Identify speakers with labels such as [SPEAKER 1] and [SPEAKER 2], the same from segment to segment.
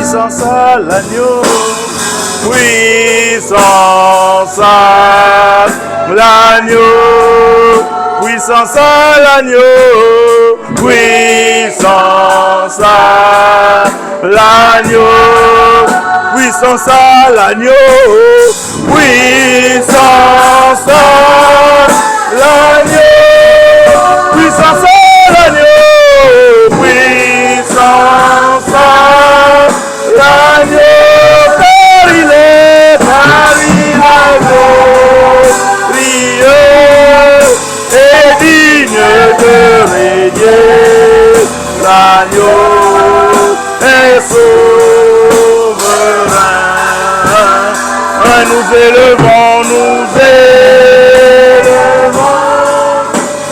[SPEAKER 1] puissance à l'agneau, puissance à l'agneau, puissance à l'agneau, puissance à l'agneau, puissance à l'agneau, puissance à l'agneau, puissance à l'agneau, puissance à l'agneau, car il est glorieux et digne de régner. L'agneau est souverain. Nous élevons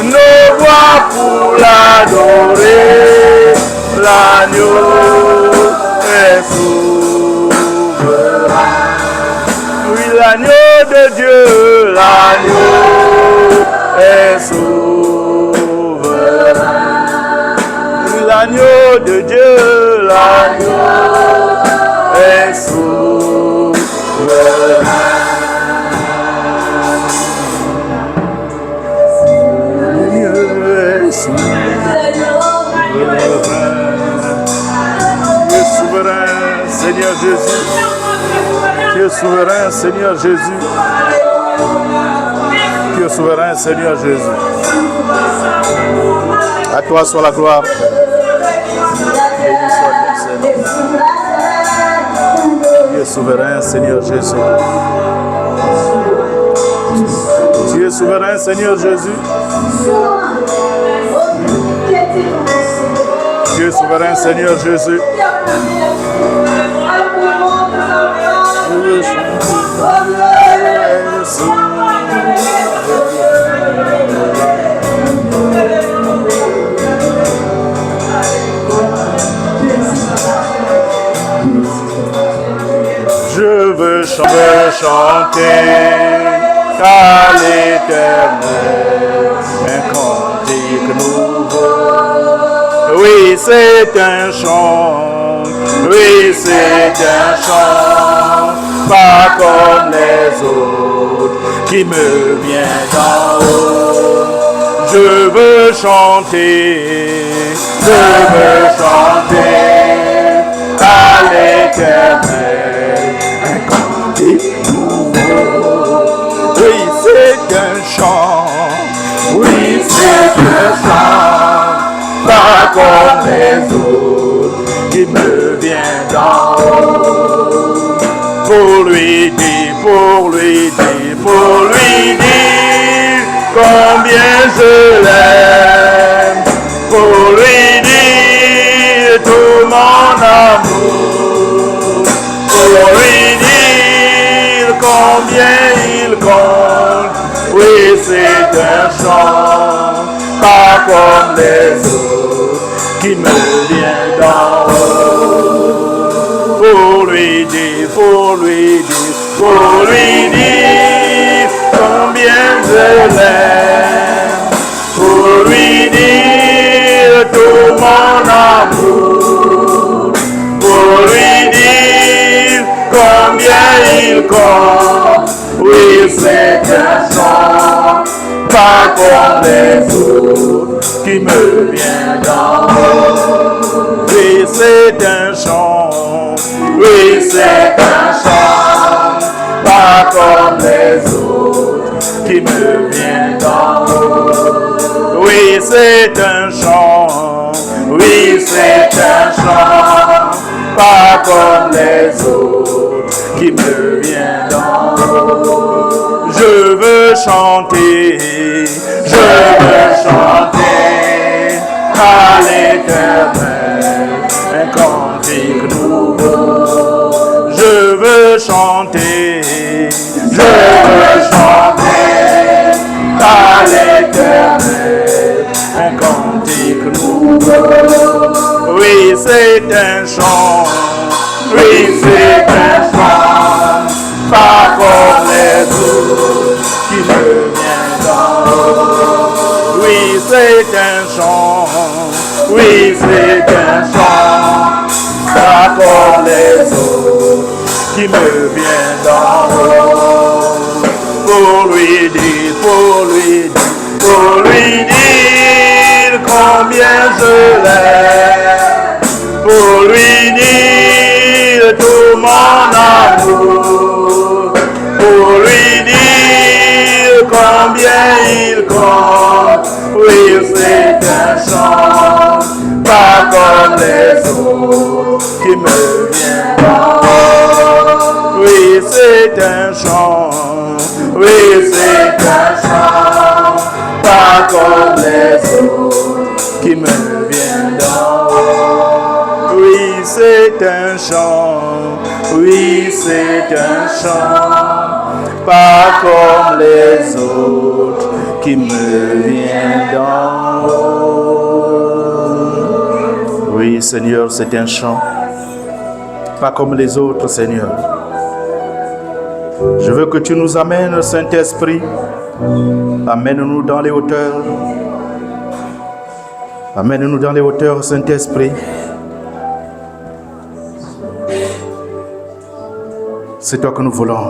[SPEAKER 1] nos voix pour l'adorer. L'agneau est souverain. Oui, l'agneau de Dieu, l'agneau est souverain. Oui, l'agneau de Dieu, l'agneau est souverain. Seigneur Jésus, tu es souverain, Seigneur Jésus. Tu es souverain, Seigneur Jésus. À toi soit la gloire. Béni soit ton Seigneur. Tu es souverain, Seigneur Jésus. Tu es souverain, Seigneur Jésus. Tu es souverain, Seigneur Jésus. Je veux chanter à l'Éternel un cantique nouveau. Oui, c'est un chant, oui, c'est un chant, pas comme les autres, qui me vient d'en haut. Je veux chanter à l'Éternel un cantique nouveau. Oui, c'est un chant, oui, c'est un chant, pas comme les autres, qui me vient d'en haut. Pour lui dire combien je l'aime, pour lui dire tout mon amour, pour lui dire combien il compte. Oui, c'est un chant, pas comme les autres, qui me vient d'en haut. Pour lui dire combien je l'aime, pour lui dire tout mon amour, pour lui dire combien il compte. Oui, c'est un chant, pas comme les autres, qui me vient d'en haut. Oui, c'est un chant, oui, c'est un chant, pas comme les autres, qui me vient d'en haut. Oui, c'est un chant, oui, c'est un chant, pas comme les autres, qui me vient d'en haut. Je veux chanter à l'Éternel un cantique nouveau. Je veux chanter à l'Éternel un cantique nouveau. Oui, c'est un chant, oui, c'est un chant, pas comme les autres, qui me vient d'en haut. Oui, c'est un chant, oui, c'est un chant, pas comme les qui me vient d'en haut. Pour lui dire combien je l'aime. Pour lui dire tout mon amour. Pour lui dire combien il compte. Oui, c'est un chant, pas comme les autres, qui me vient d'en haut. Oui, c'est un chant, oui, c'est un chant, pas comme les autres, qui me vient d'en haut. Oui, c'est un chant, oui, c'est un chant, pas comme les autres, qui me vient d'en haut. Oui, Seigneur, c'est un chant, pas comme les autres, Seigneur. Je veux que tu nous amènes, Saint-Esprit. Amène-nous dans les hauteurs. Amène-nous dans les hauteurs, Saint-Esprit. C'est toi que nous voulons.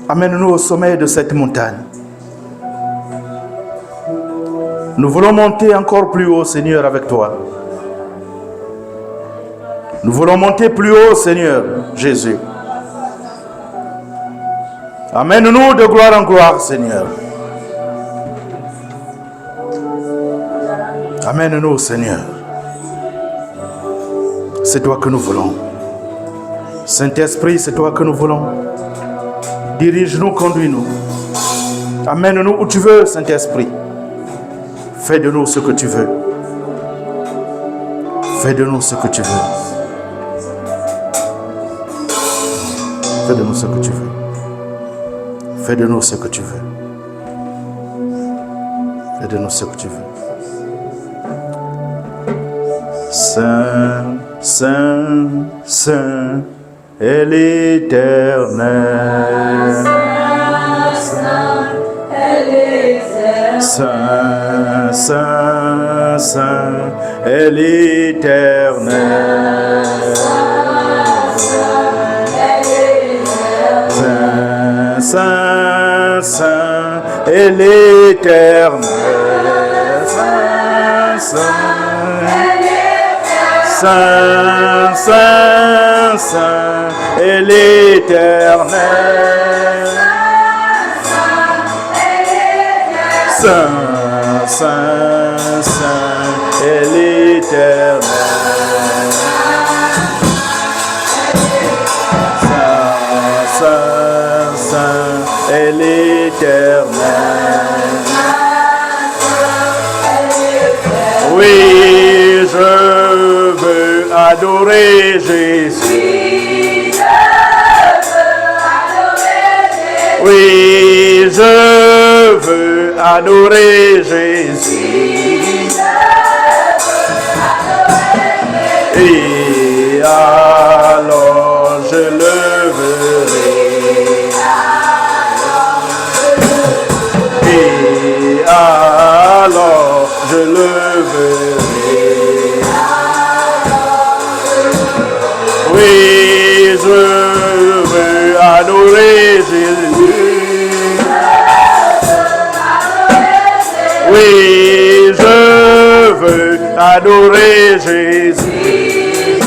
[SPEAKER 1] Amène-nous au sommet de cette montagne. Nous voulons monter encore plus haut, Seigneur, avec toi. Nous voulons monter plus haut, Seigneur Jésus. Amène-nous de gloire en gloire, Seigneur. Amène-nous, Seigneur. C'est toi que nous voulons. Saint-Esprit, c'est toi que nous voulons. Dirige-nous, conduis-nous. Amène-nous où tu veux, Saint-Esprit. Fais de nous ce que tu veux. Fais de nous ce que tu veux. Fais de nous ce que tu veux. Fais de nous ce que tu veux. Fais de nous ce que tu veux. Saint, Saint, Saint est l'Éternel. Saint, Saint, Saint est l'Éternel. Saint, Saint, Saint est l'Éternel. Saint, Saint, Saint, Saint est l'Éternel. Saint, Saint, Saint est l'Éternel. Saint, Saint, Saint est l'Éternel. Oui, je veux adorer Jésus. Oui, je veux adorer Jésus. Et alors je le verrai. Et alors je le verrai. Oui, je veux adorer Jésus. Oui, je veux adorer Jésus.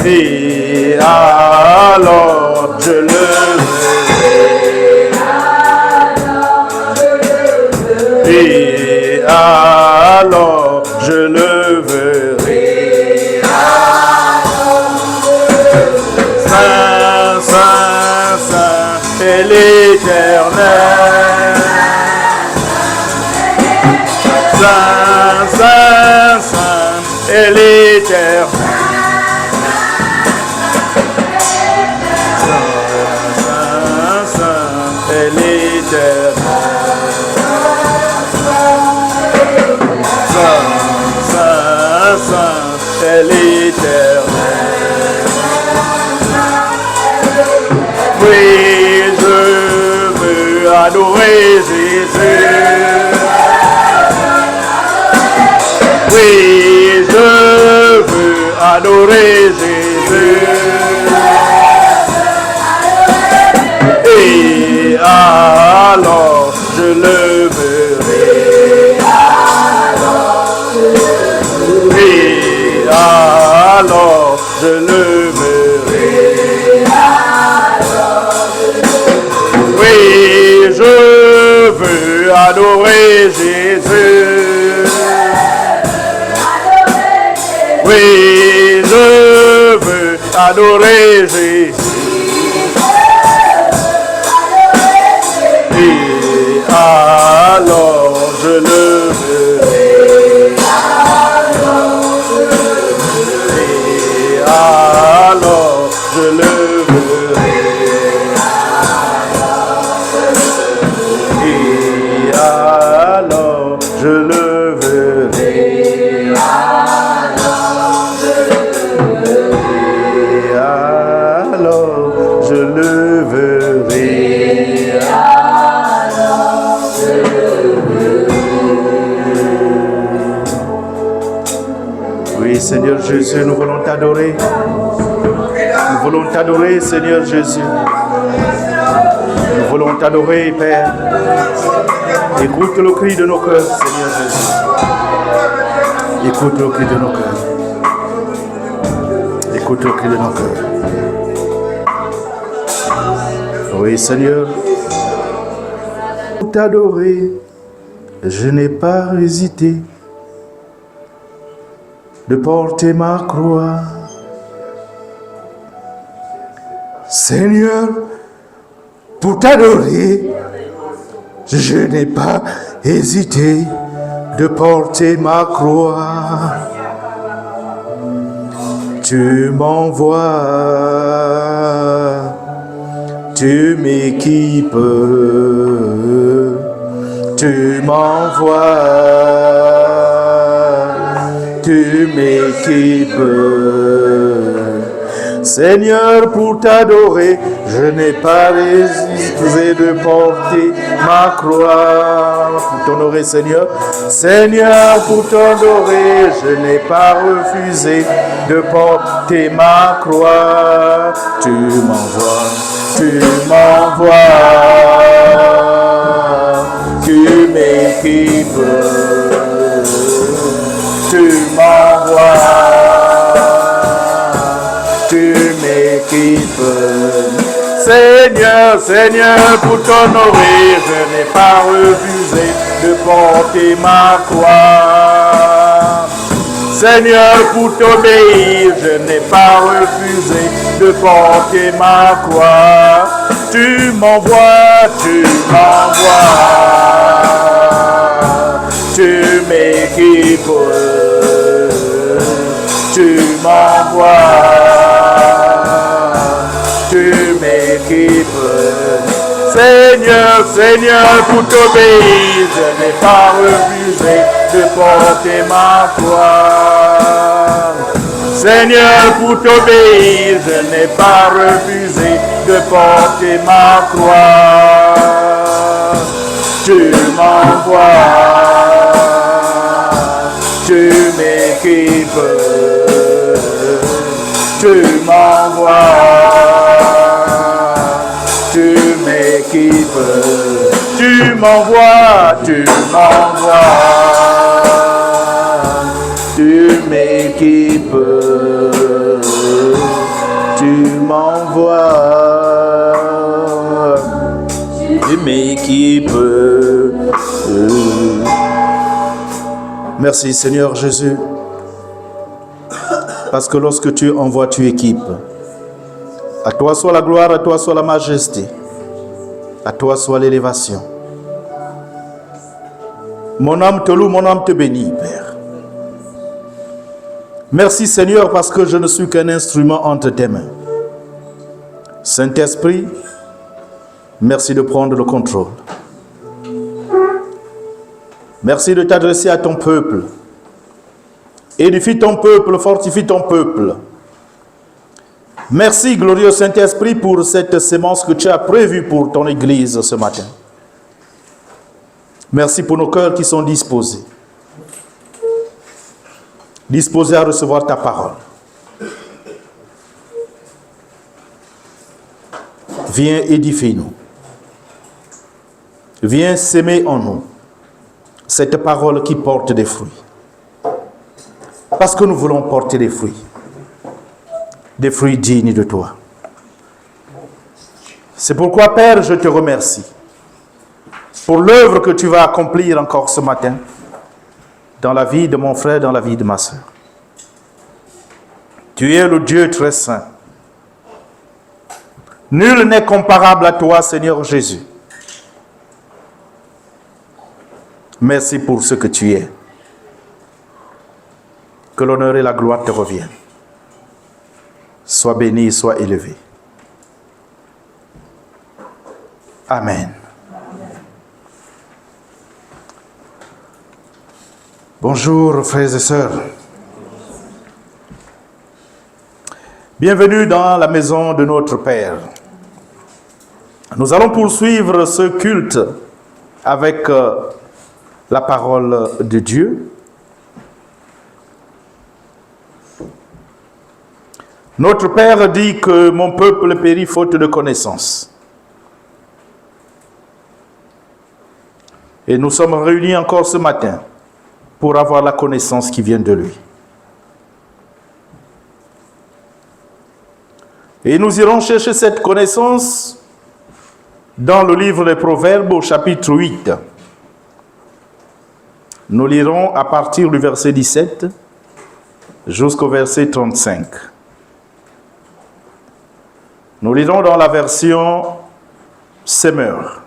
[SPEAKER 1] Et alors je le verrai. Et alors je le verrai. Saint, Saint, Saint est l'Éternel. Saint, Saint, Saint est l'Éternel. Saint, Saint est l'Éternel. Saint, Saint, Saint est l'Éternel. Oui, je veux adorer Jésus. Oui, je veux adorer Jésus. Et alors je le verrai. Et alors je le verrai. Oui, je veux adorer Jésus. Oui, je veux adorer Jésus. Et alors je le verrai. Et alors je le verrai. Et alors je le verrai. Et alors je le verrai. Oui, Seigneur Jésus, nous voulons t'adorer. Nous voulons t'adorer, Seigneur Jésus. Nous voulons t'adorer, Père. Écoute le cri de nos cœurs, Seigneur Jésus. Écoute le cri de nos cœurs. Écoute le cri de nos cœurs. Oui, Seigneur. Pour t'adorer, je n'ai pas hésité de porter ma croix. Seigneur, pour t'adorer, je n'ai pas hésité de porter ma croix. Tu m'envoies, tu m'équipes, tu m'envoies, tu m'équipes. Seigneur, pour t'adorer, je n'ai pas hésité de porter ma croix. Pour t'honorer, Seigneur. Seigneur, pour t'adorer, je n'ai pas refusé de porter ma croix. Tu m'envoies, tu m'envoies, tu m'équipes, tu m'envoies. Tu m'équipes. Seigneur, Seigneur, pour t'honorer, je n'ai pas refusé de porter ma croix. Seigneur, pour t'obéir, je n'ai pas refusé de porter ma croix. Tu m'envoies, tu m'envoies, tu m'équipes, tu m'envoies. Tu m'équipes. Seigneur, Seigneur, pour t'obéir, je n'ai pas refusé de porter ma croix. Seigneur, pour t'obéir, je n'ai pas refusé de porter ma croix. Tu m'envoies, tu m'équipes, tu m'envoies. Tu m'équipes, tu m'envoies, tu m'envoies, tu m'équipes, tu m'envoies, tu m'équipes. Merci Seigneur Jésus, parce que lorsque tu envoies, tu équipes. À toi soit la gloire, à toi soit la majesté, à toi soit l'élévation. Mon âme te loue, mon âme te bénit, Père. Merci Seigneur, parce que je ne suis qu'un instrument entre tes mains. Saint-Esprit, merci de prendre le contrôle. Merci de t'adresser à ton peuple. Édifie ton peuple, fortifie ton peuple. Merci, glorieux Saint-Esprit, pour cette sémence que tu as prévue pour ton Église ce matin. Merci pour nos cœurs qui sont disposés. Disposés à recevoir ta parole.
[SPEAKER 2] Viens édifier-nous. Viens s'aimer en nous cette parole qui porte des fruits. Parce que nous voulons porter des fruits dignes de toi. C'est pourquoi, Père, je te remercie pour l'œuvre que tu vas accomplir encore ce matin dans la vie de mon frère, dans la vie de ma sœur. Tu es le Dieu très saint. Nul n'est comparable à toi, Seigneur Jésus. Merci pour ce que tu es. Que l'honneur et la gloire te reviennent. Sois béni, sois élevé. Amen. Bonjour, frères et sœurs. Bienvenue dans la maison de notre Père. Nous allons poursuivre ce culte avec la parole de Dieu. Notre Père dit que mon peuple périt faute de connaissance. Et nous sommes réunis encore ce matin pour avoir la connaissance qui vient de lui. Et nous irons chercher cette connaissance dans le livre des Proverbes au chapitre 8. Nous lirons à partir du verset 17 jusqu'au verset 35. Nous lirons dans la version Semeur.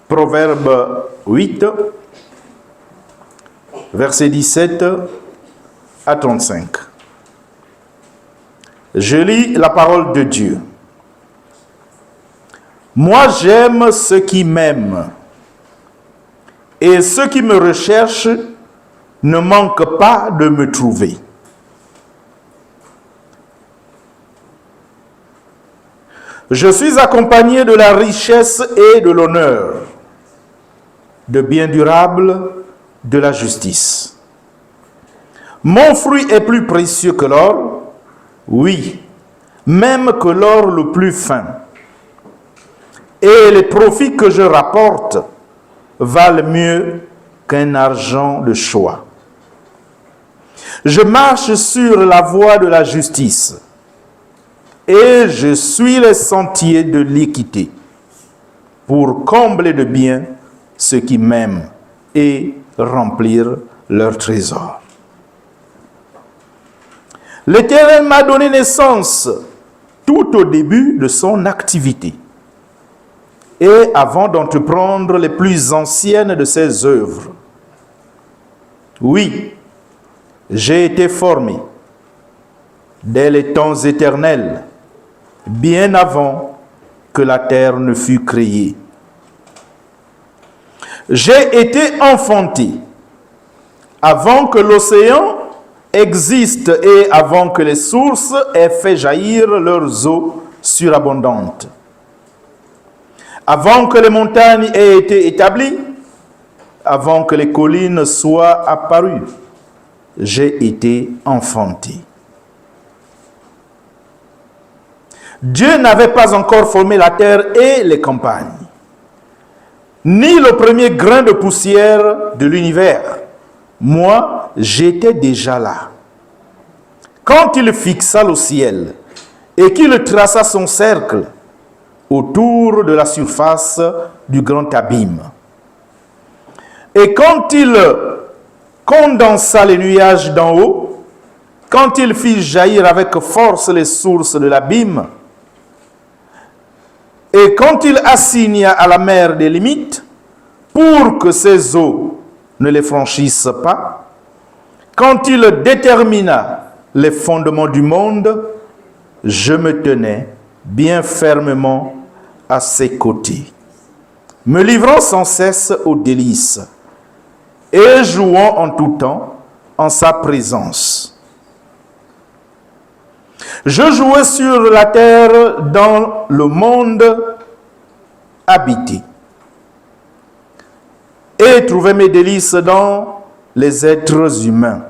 [SPEAKER 2] Proverbe 8, verset 17 à 35. Je lis la parole de Dieu. Moi, j'aime ceux qui m'aiment, et ceux qui me recherchent ne manquent pas de me trouver. Je suis accompagné de la richesse et de l'honneur, de biens durables, de la justice. Mon fruit est plus précieux que l'or, oui, même que l'or le plus fin. Et les profits que je rapporte valent mieux qu'un argent de choix. Je marche sur la voie de la justice et je suis les sentiers de l'équité pour combler de bien ceux qui m'aiment et remplir leur trésor. L'Éternel m'a donné naissance tout au début de son activité et avant d'entreprendre les plus anciennes de ses œuvres. Oui, j'ai été formé dès les temps éternels, bien avant que la terre ne fût créée. J'ai été enfanté avant que l'océan existe et avant que les sources aient fait jaillir leurs eaux surabondantes. Avant que les montagnes aient été établies, avant que les collines soient apparues, j'ai été enfanté. Dieu n'avait pas encore formé la terre et les campagnes, ni le premier grain de poussière de l'univers. Moi, j'étais déjà là. Quand il fixa le ciel et qu'il traça son cercle autour de la surface du grand abîme, et quand il condensa les nuages d'en haut, quand il fit jaillir avec force les sources de l'abîme, et quand il assigna à la mer des limites pour que ses eaux ne les franchissent pas, quand il détermina les fondements du monde, je me tenais bien fermement à ses côtés, me livrant sans cesse aux délices et jouant en tout temps en sa présence. Je jouais sur la terre dans le monde habité et trouvais mes délices dans les êtres humains.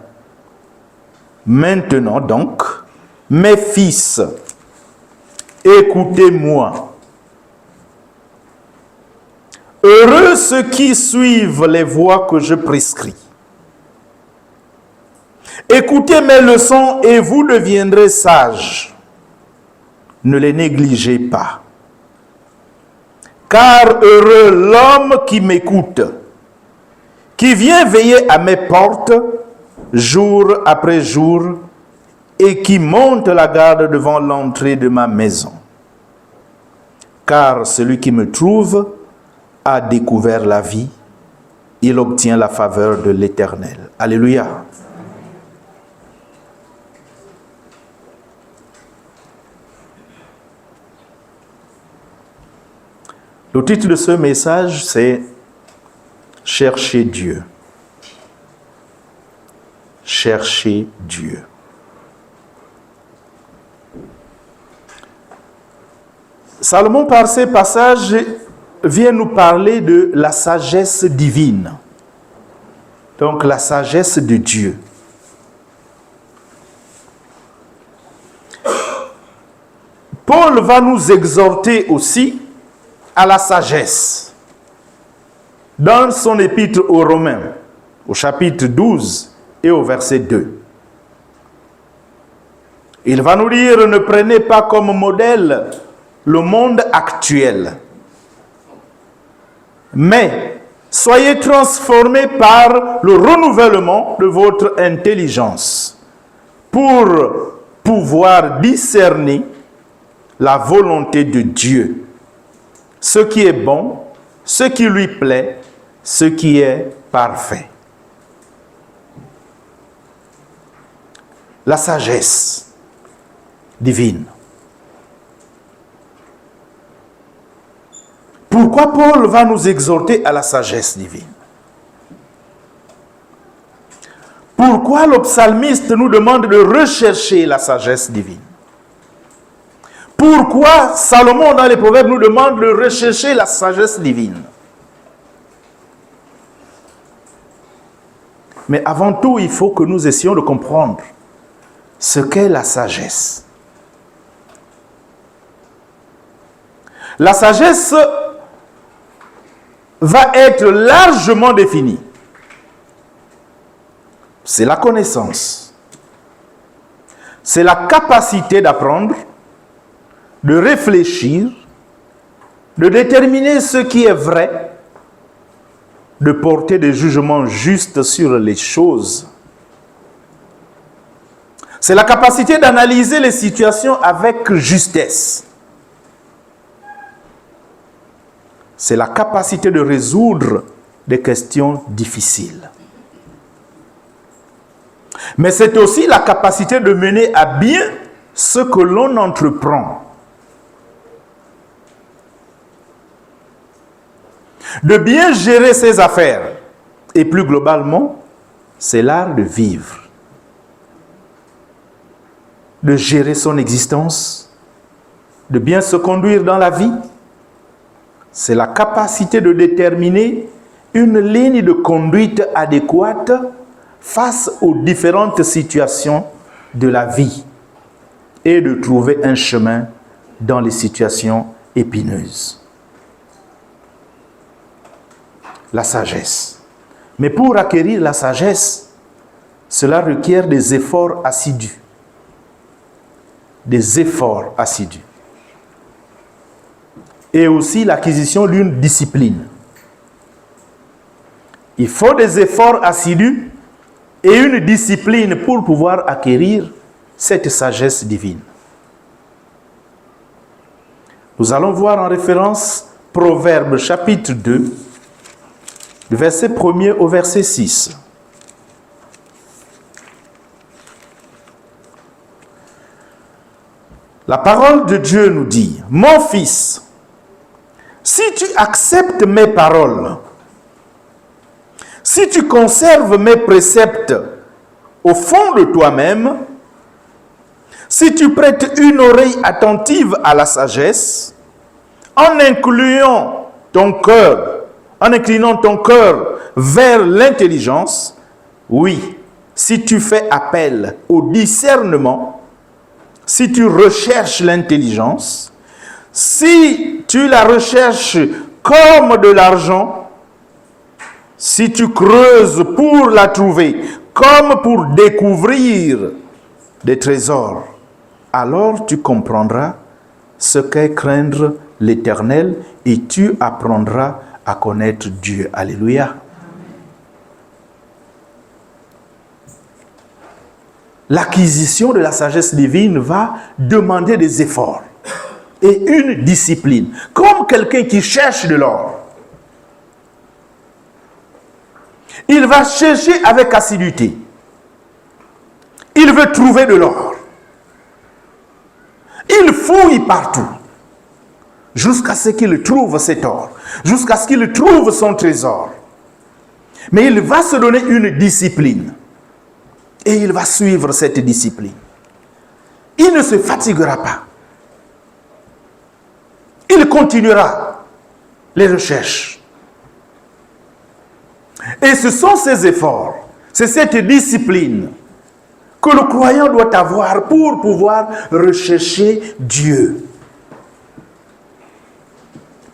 [SPEAKER 2] Maintenant donc, mes fils, écoutez-moi. Heureux ceux qui suivent les voies que je prescris. Écoutez mes leçons et vous deviendrez sages. Ne les négligez pas. Car heureux l'homme qui m'écoute, qui vient veiller à mes portes jour après jour et qui monte la garde devant l'entrée de ma maison. Car celui qui me trouve a découvert la vie, il obtient la faveur de l'Éternel. Alléluia. Le titre de ce message, c'est « Chercher Dieu ». Chercher Dieu. Salomon, par ces passages, vient nous parler de la sagesse divine. Donc, la sagesse de Dieu. Paul va nous exhorter aussi à la sagesse. Dans son épître aux Romains, au chapitre 12 et au verset 2. Il va nous dire, ne prenez pas comme modèle le monde actuel, mais soyez transformés par le renouvellement de votre intelligence pour pouvoir discerner la volonté de Dieu, ce qui est bon, ce qui lui plaît, ce qui est parfait. La sagesse divine. Pourquoi Paul va nous exhorter à la sagesse divine? Pourquoi le psalmiste nous demande de rechercher la sagesse divine? Pourquoi Salomon dans les Proverbes nous demande de rechercher la sagesse divine? Mais avant tout, il faut que nous essayions de comprendre ce qu'est la sagesse. La sagesse va être largement définie. C'est la connaissance. C'est la capacité d'apprendre, de réfléchir, de déterminer ce qui est vrai, de porter des jugements justes sur les choses. C'est la capacité d'analyser les situations avec justesse. C'est la capacité de résoudre des questions difficiles. Mais c'est aussi la capacité de mener à bien ce que l'on entreprend. De bien gérer ses affaires. Et plus globalement, c'est l'art de vivre. De gérer son existence. De bien se conduire dans la vie. C'est la capacité de déterminer une ligne de conduite adéquate face aux différentes situations de la vie et de trouver un chemin dans les situations épineuses. La sagesse. Mais pour acquérir la sagesse, cela requiert des efforts assidus. Des efforts assidus. Et aussi l'acquisition d'une discipline. Il faut des efforts assidus et une discipline pour pouvoir acquérir cette sagesse divine. Nous allons voir en référence Proverbes chapitre 2, du verset 1er au verset 6. La parole de Dieu nous dit, « Mon fils, si tu acceptes mes paroles, si tu conserves mes préceptes au fond de toi-même, si tu prêtes une oreille attentive à la sagesse, en inclinant ton cœur vers l'intelligence, oui, si tu fais appel au discernement, si tu recherches l'intelligence, si tu la recherches comme de l'argent, si tu creuses pour la trouver, comme pour découvrir des trésors, alors tu comprendras ce qu'est craindre l'Éternel et tu apprendras à connaître Dieu. Alléluia. L'acquisition de la sagesse divine va demander des efforts et une discipline, comme quelqu'un qui cherche de l'or. Il va chercher avec assiduité. Il veut trouver de l'or. Il fouille partout jusqu'à ce qu'il trouve cet or, jusqu'à ce qu'il trouve son trésor. Mais il va se donner une discipline et il va suivre cette discipline. Il ne se fatiguera pas. Il continuera les recherches. Et ce sont ces efforts, c'est cette discipline que le croyant doit avoir pour pouvoir rechercher Dieu.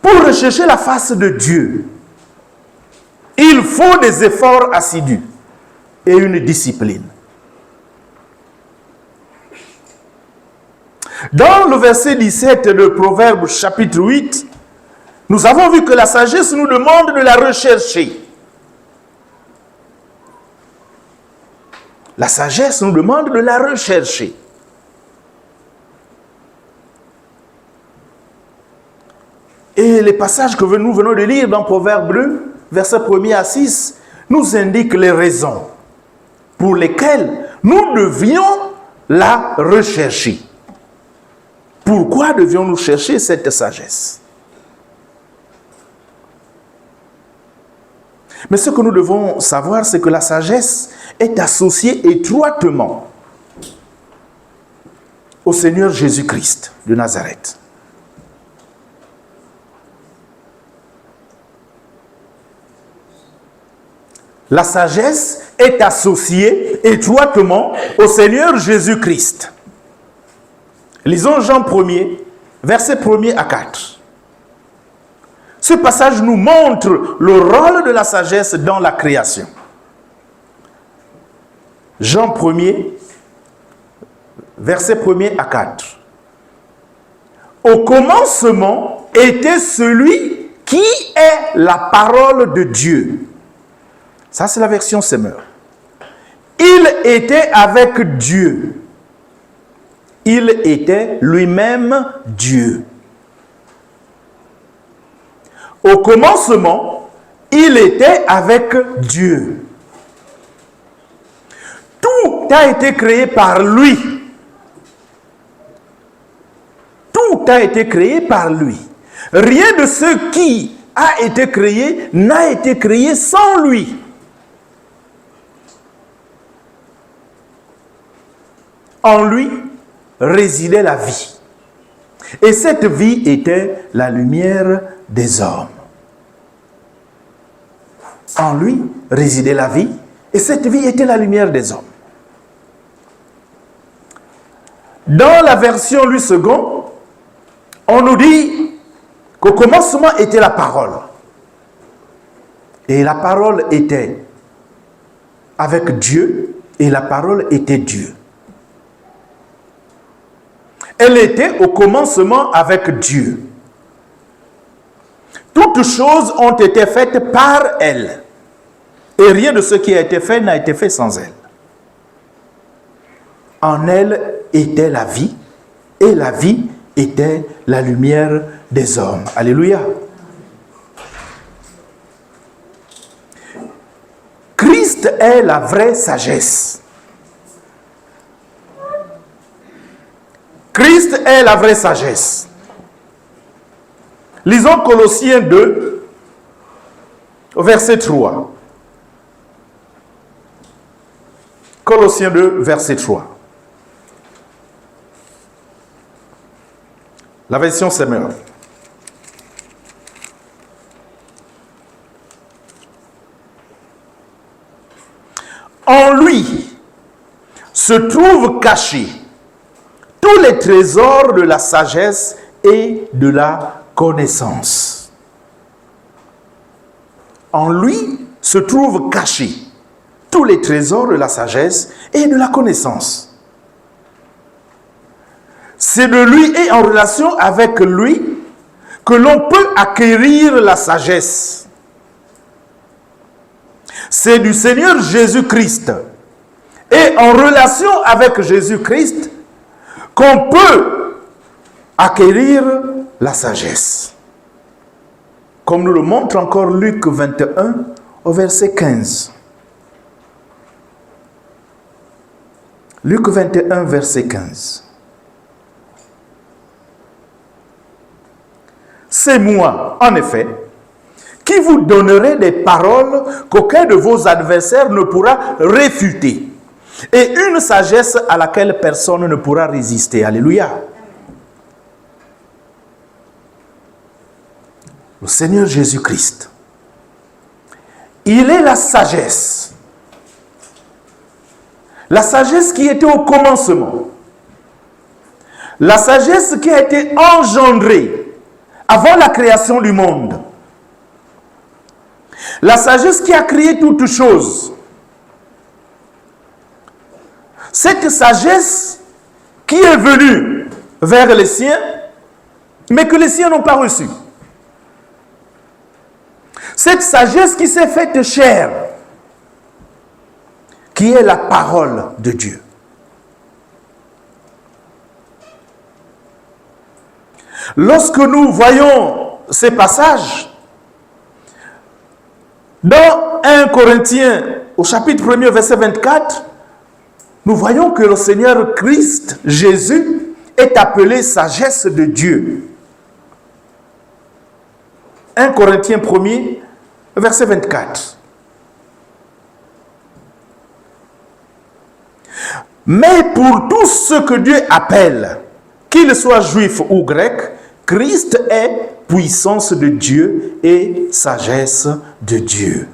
[SPEAKER 2] Pour rechercher la face de Dieu, il faut des efforts assidus et une discipline. Dans le verset 17 de Proverbe chapitre 8, nous avons vu que la sagesse nous demande de la rechercher. La sagesse nous demande de la rechercher. Et les passages que nous venons de lire dans Proverbe 2, versets 1er à 6, nous indiquent les raisons pour lesquelles nous devions la rechercher. Pourquoi devions-nous chercher cette sagesse? Mais ce que nous devons savoir, c'est que la sagesse est associée étroitement au Seigneur Jésus-Christ de Nazareth. La sagesse est associée étroitement au Seigneur Jésus-Christ. Lisons Jean 1er, versets 1er à 4. Ce passage nous montre le rôle de la sagesse dans la création. Jean 1er, versets 1er à 4. Au commencement était celui qui est la parole de Dieu. Ça, c'est la version Semeur. Il était avec Dieu. Il était lui-même Dieu. Au commencement, il était avec Dieu. Tout a été créé par lui. Tout a été créé par lui. Rien de ce qui a été créé n'a été créé sans lui. En lui résidait la vie. Et cette vie était la lumière des hommes. En lui résidait la vie, et cette vie était la lumière des hommes. Dans la version Louis II, on nous dit qu'au commencement était la parole. Et la parole était avec Dieu, et la parole était Dieu. Elle était au commencement avec Dieu. Toutes choses ont été faites par elle. Et rien de ce qui a été fait n'a été fait sans elle. En elle était la vie, et la vie était la lumière des hommes. Alléluia. Christ est la vraie sagesse. Christ est la vraie sagesse. Lisons Colossiens 2, verset 3. Colossiens 2, verset 3. La version Semeur. En lui, se trouvent cachés tous les trésors de la sagesse et de la connaissance. En lui se trouvent cachés tous les trésors de la sagesse et de la connaissance. C'est de lui et en relation avec lui que l'on peut acquérir la sagesse. C'est du Seigneur Jésus-Christ et en relation avec Jésus-Christ qu'on peut acquérir la sagesse. Comme nous le montre encore Luc 21 au verset 15. Luc 21 verset 15. C'est moi, en effet, qui vous donnerai des paroles qu'aucun de vos adversaires ne pourra réfuter, et une sagesse à laquelle personne ne pourra résister. Alléluia. Le Seigneur Jésus-Christ, il est la sagesse. La sagesse qui était au commencement. La sagesse qui a été engendrée avant la création du monde. La sagesse qui a créé toutes choses. Cette sagesse qui est venue vers les siens, mais que les siens n'ont pas reçue. Cette sagesse qui s'est faite chair, qui est la parole de Dieu. Lorsque nous voyons ces passages, dans 1 Corinthiens, au chapitre 1er, verset 24, nous voyons que le Seigneur Christ, Jésus, est appelé sagesse de Dieu. 1 Corinthiens 1er, verset 24. Mais pour tous ceux que Dieu appelle, qu'ils soient juifs ou grecs, Christ est puissance de Dieu et sagesse de Dieu.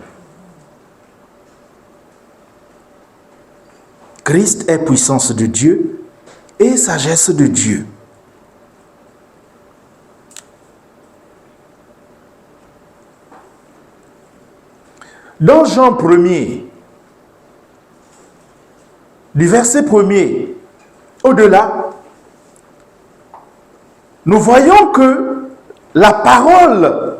[SPEAKER 2] Christ est puissance de Dieu et sagesse de Dieu. Dans Jean 1er, du verset 1er au-delà, nous voyons que la parole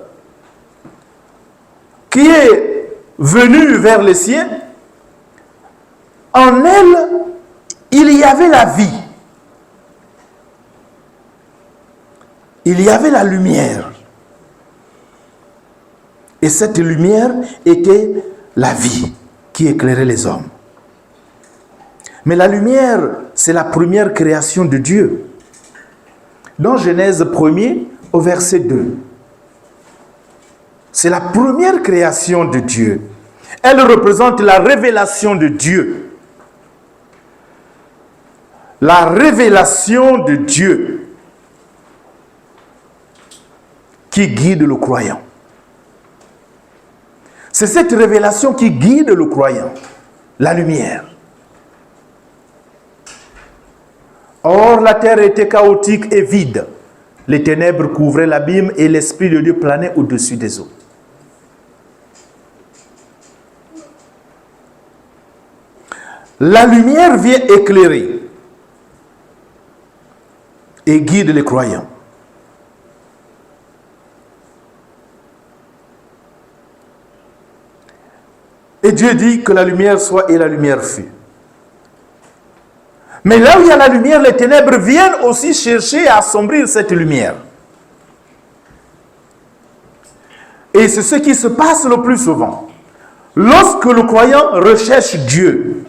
[SPEAKER 2] qui est venue vers les siens, en elle, il y avait la vie. Il y avait la lumière. Et cette lumière était la vie qui éclairait les hommes. Mais la lumière, c'est la première création de Dieu. Dans Genèse 1er, au verset 2. C'est la première création de Dieu. Elle représente la révélation de Dieu. La révélation de Dieu qui guide le croyant. C'est cette révélation qui guide le croyant, la lumière. Or, la terre était chaotique et vide. Les ténèbres couvraient l'abîme et l'Esprit de Dieu planait au-dessus des eaux. La lumière vient éclairer et guide les croyants. Et Dieu dit que la lumière soit et la lumière fut. Mais là où il y a la lumière, les ténèbres viennent aussi chercher à assombrir cette lumière. Et c'est ce qui se passe le plus souvent. Lorsque le croyant recherche Dieu,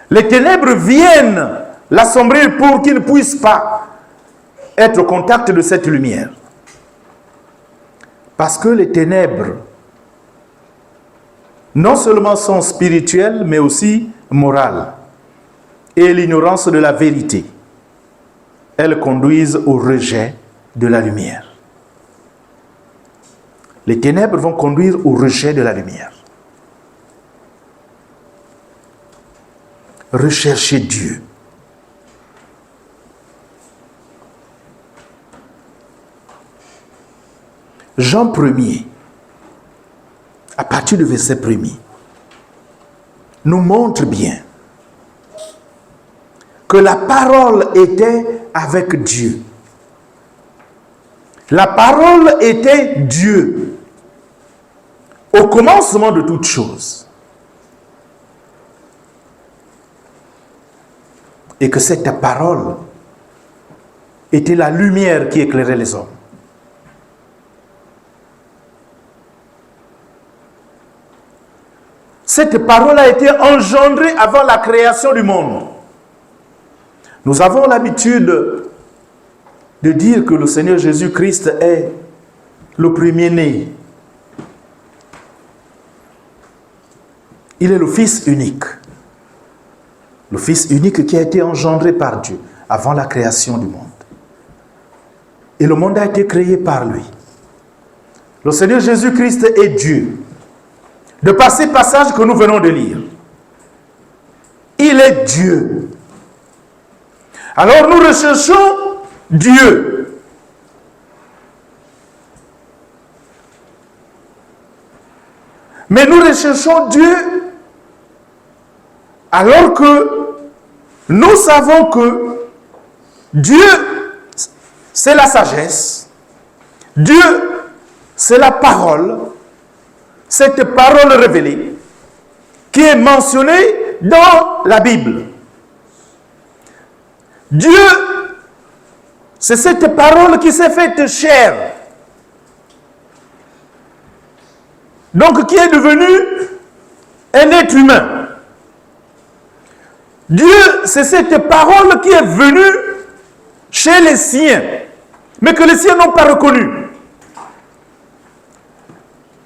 [SPEAKER 2] les ténèbres viennent l'assombrir pour qu'il ne puisse pas être au contact de cette lumière. Parce que les ténèbres, non seulement sont spirituelles, mais aussi morales. Et l'ignorance de la vérité, elles conduisent au rejet de la lumière. Les ténèbres vont conduire au rejet de la lumière. rechercher Dieu. Jean 1er, à partir du verset 1er, nous montre bien que la parole était avec Dieu. La parole était Dieu au commencement de toutes choses. Et que cette parole était la lumière qui éclairait les hommes. Cette parole a été engendrée avant la création du monde. Nous avons l'habitude de dire que le Seigneur Jésus-Christ est le premier-né. Il est le Fils unique. Le Fils unique qui a été engendré par Dieu avant la création du monde. Et le monde a été créé par lui. Le Seigneur Jésus-Christ est Dieu. De par ces passages que nous venons de lire, il est Dieu. Alors nous recherchons Dieu. Mais nous recherchons Dieu alors que nous savons que Dieu, c'est la sagesse. Dieu, c'est la parole. Cette parole révélée qui est mentionnée dans la Bible. Dieu, c'est cette parole qui s'est faite chair. Donc qui est devenu un être humain. Dieu, c'est cette parole qui est venue chez les siens, mais que les siens n'ont pas reconnue.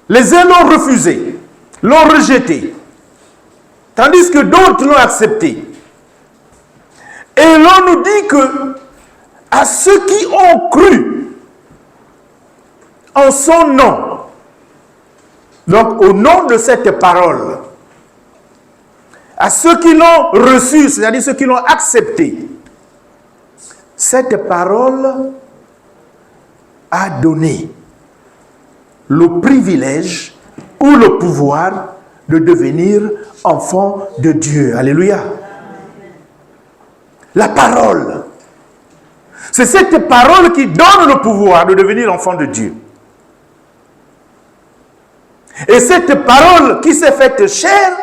[SPEAKER 2] Les uns l'ont refusé, l'ont rejeté, tandis que d'autres l'ont accepté. Et l'on nous dit que à ceux qui ont cru en son nom, donc au nom de cette parole, à ceux qui l'ont reçu, c'est-à-dire ceux qui l'ont accepté, cette parole a donné le privilège ou le pouvoir de devenir enfant de Dieu. Alléluia. La parole. C'est cette parole qui donne le pouvoir de devenir enfant de Dieu. Et cette parole qui s'est faite chair,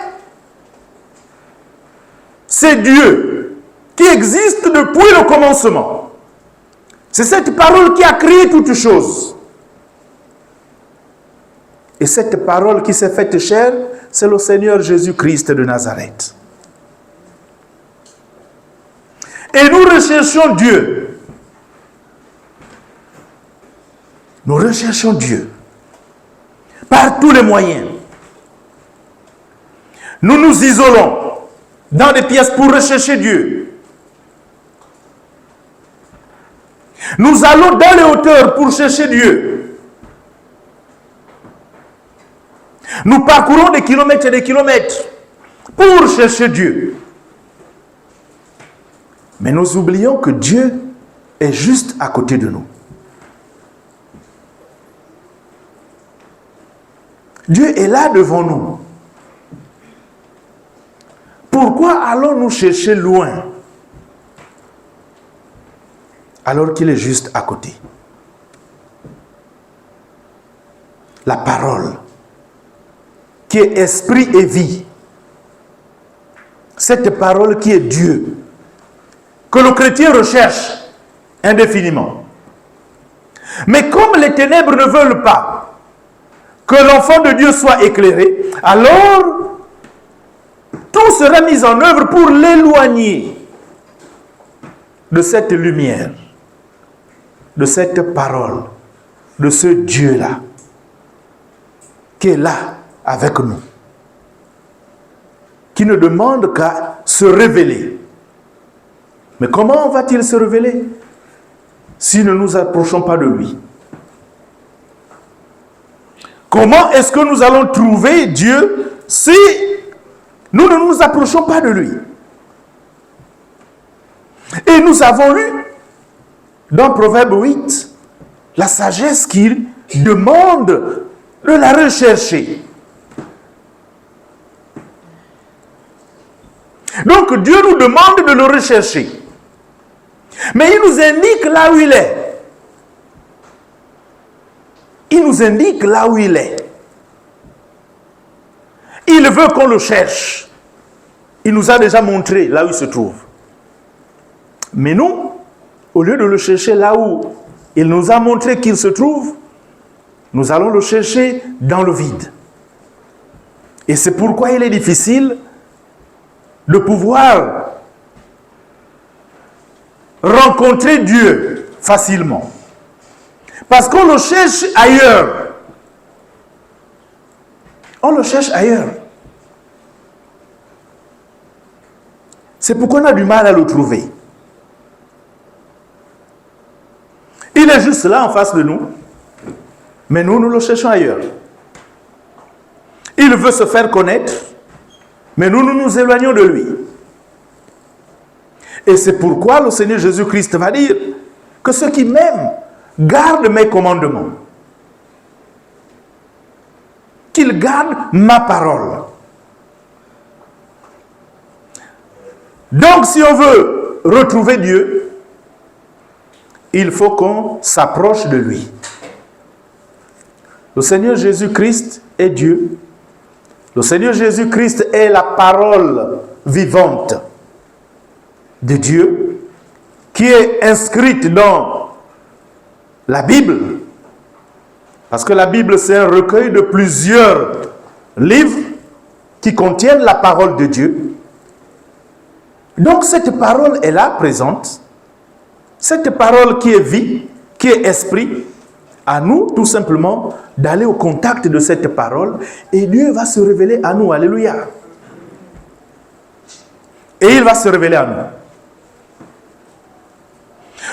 [SPEAKER 2] c'est Dieu qui existe depuis le commencement. C'est cette parole qui a créé toutes choses. Et cette parole qui s'est faite chair, c'est le Seigneur Jésus-Christ de Nazareth. Et nous recherchons Dieu. Nous recherchons Dieu par tous les moyens. Nous nous isolons dans des pièces pour rechercher Dieu. Nous allons dans les hauteurs pour chercher Dieu. Nous parcourons des kilomètres et des kilomètres pour chercher Dieu. Mais nous oublions que Dieu est juste à côté de nous. Dieu est là devant nous. Pourquoi allons-nous chercher loin alors qu'il est juste à côté? La parole qui est esprit et vie. Cette parole qui est Dieu, que le chrétien recherche indéfiniment. Mais comme les ténèbres ne veulent pas que l'enfant de Dieu soit éclairé, alors tout sera mis en œuvre pour l'éloigner de cette lumière, de cette parole, de ce Dieu-là, qui est là avec nous, qui ne demande qu'à se révéler. Mais comment va-t-il se révéler si nous ne nous approchons pas de lui? Comment est-ce que nous allons trouver Dieu si nous ne nous approchons pas de lui? Et nous avons lu dans Proverbe 8 la sagesse qui demande de la rechercher. Donc Dieu nous demande de le rechercher. Mais il nous indique là où il est. Il nous indique là où il est. Il veut qu'on le cherche. Il nous a déjà montré là où il se trouve. Mais nous, au lieu de le chercher là où il nous a montré qu'il se trouve, nous allons le chercher dans le vide. Et c'est pourquoi il est difficile de pouvoir rencontrer Dieu facilement. Parce qu'on le cherche ailleurs. On le cherche ailleurs. C'est pourquoi on a du mal à le trouver. Il est juste là en face de nous, mais nous le cherchons ailleurs. Il veut se faire connaître, mais nous nous éloignons de lui. Et c'est pourquoi le Seigneur Jésus-Christ va dire que ceux qui m'aiment gardent mes commandements. Qu'ils gardent ma parole. Donc si on veut retrouver Dieu, il faut qu'on s'approche de lui. Le Seigneur Jésus-Christ est Dieu. Le Seigneur Jésus-Christ est la parole vivante de Dieu qui est inscrite dans la Bible. Parce que la Bible, c'est un recueil de plusieurs livres qui contiennent la parole de Dieu. Donc cette parole est là, présente. Cette parole qui est vie, qui est esprit, à nous tout simplement d'aller au contact de cette parole et Dieu va se révéler à nous. Alléluia. Et il va se révéler à nous.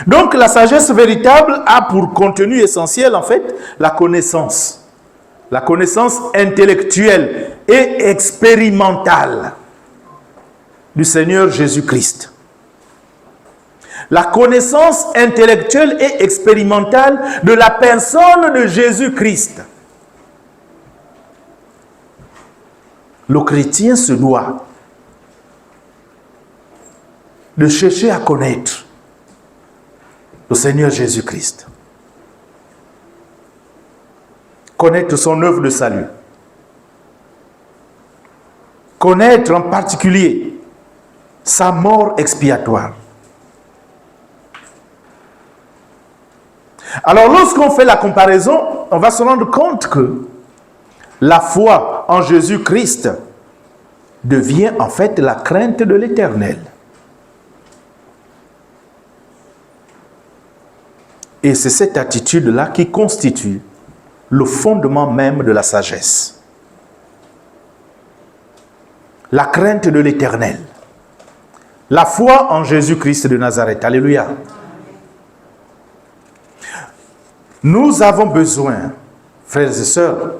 [SPEAKER 2] Donc la sagesse véritable a pour contenu essentiel en fait la connaissance. La connaissance intellectuelle et expérimentale du Seigneur Jésus-Christ. La connaissance intellectuelle et expérimentale de la personne de Jésus-Christ. Le chrétien se doit de chercher à connaître le Seigneur Jésus-Christ. Connaître son œuvre de salut. Connaître en particulier sa mort expiatoire. Alors lorsqu'on fait la comparaison, on va se rendre compte que la foi en Jésus-Christ devient en fait la crainte de l'Éternel. Et c'est cette attitude-là qui constitue le fondement même de la sagesse. La crainte de l'Éternel. La foi en Jésus-Christ de Nazareth. Alléluia. Nous avons besoin, frères et sœurs,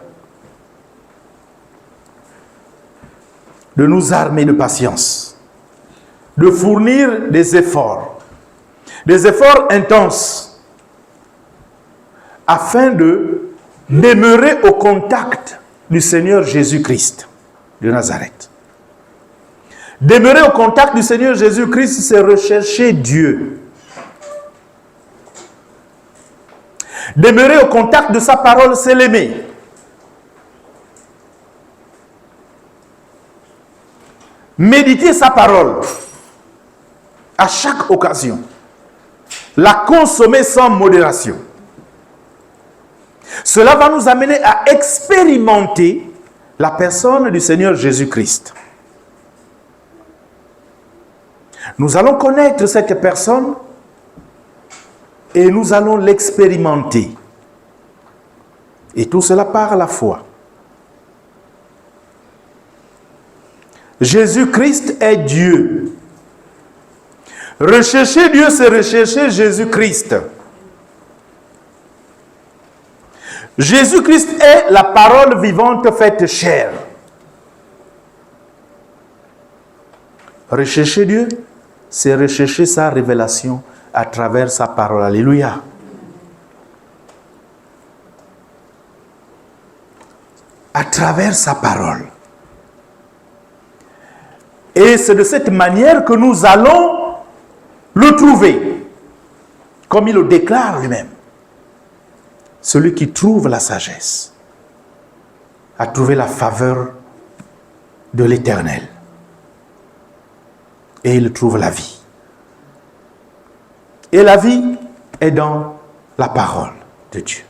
[SPEAKER 2] de nous armer de patience, de fournir des efforts intenses, afin de demeurer au contact du Seigneur Jésus-Christ de Nazareth. Demeurer au contact du Seigneur Jésus-Christ, c'est rechercher Dieu. Demeurer au contact de sa parole, c'est l'aimer. Méditer sa parole à chaque occasion. La consommer sans modération. Cela va nous amener à expérimenter la personne du Seigneur Jésus-Christ. Nous allons connaître cette personne et nous allons l'expérimenter. Et tout cela par la foi. Jésus-Christ est Dieu. Rechercher Dieu, c'est rechercher Jésus-Christ. Jésus-Christ est la parole vivante faite chair. Rechercher Dieu, c'est rechercher sa révélation à travers sa parole. Alléluia. À travers sa parole. Et c'est de cette manière que nous allons le trouver, comme il le déclare lui-même. Celui qui trouve la sagesse a trouvé la faveur de l'Éternel. Et il trouve la vie. Et la vie est dans la parole de Dieu.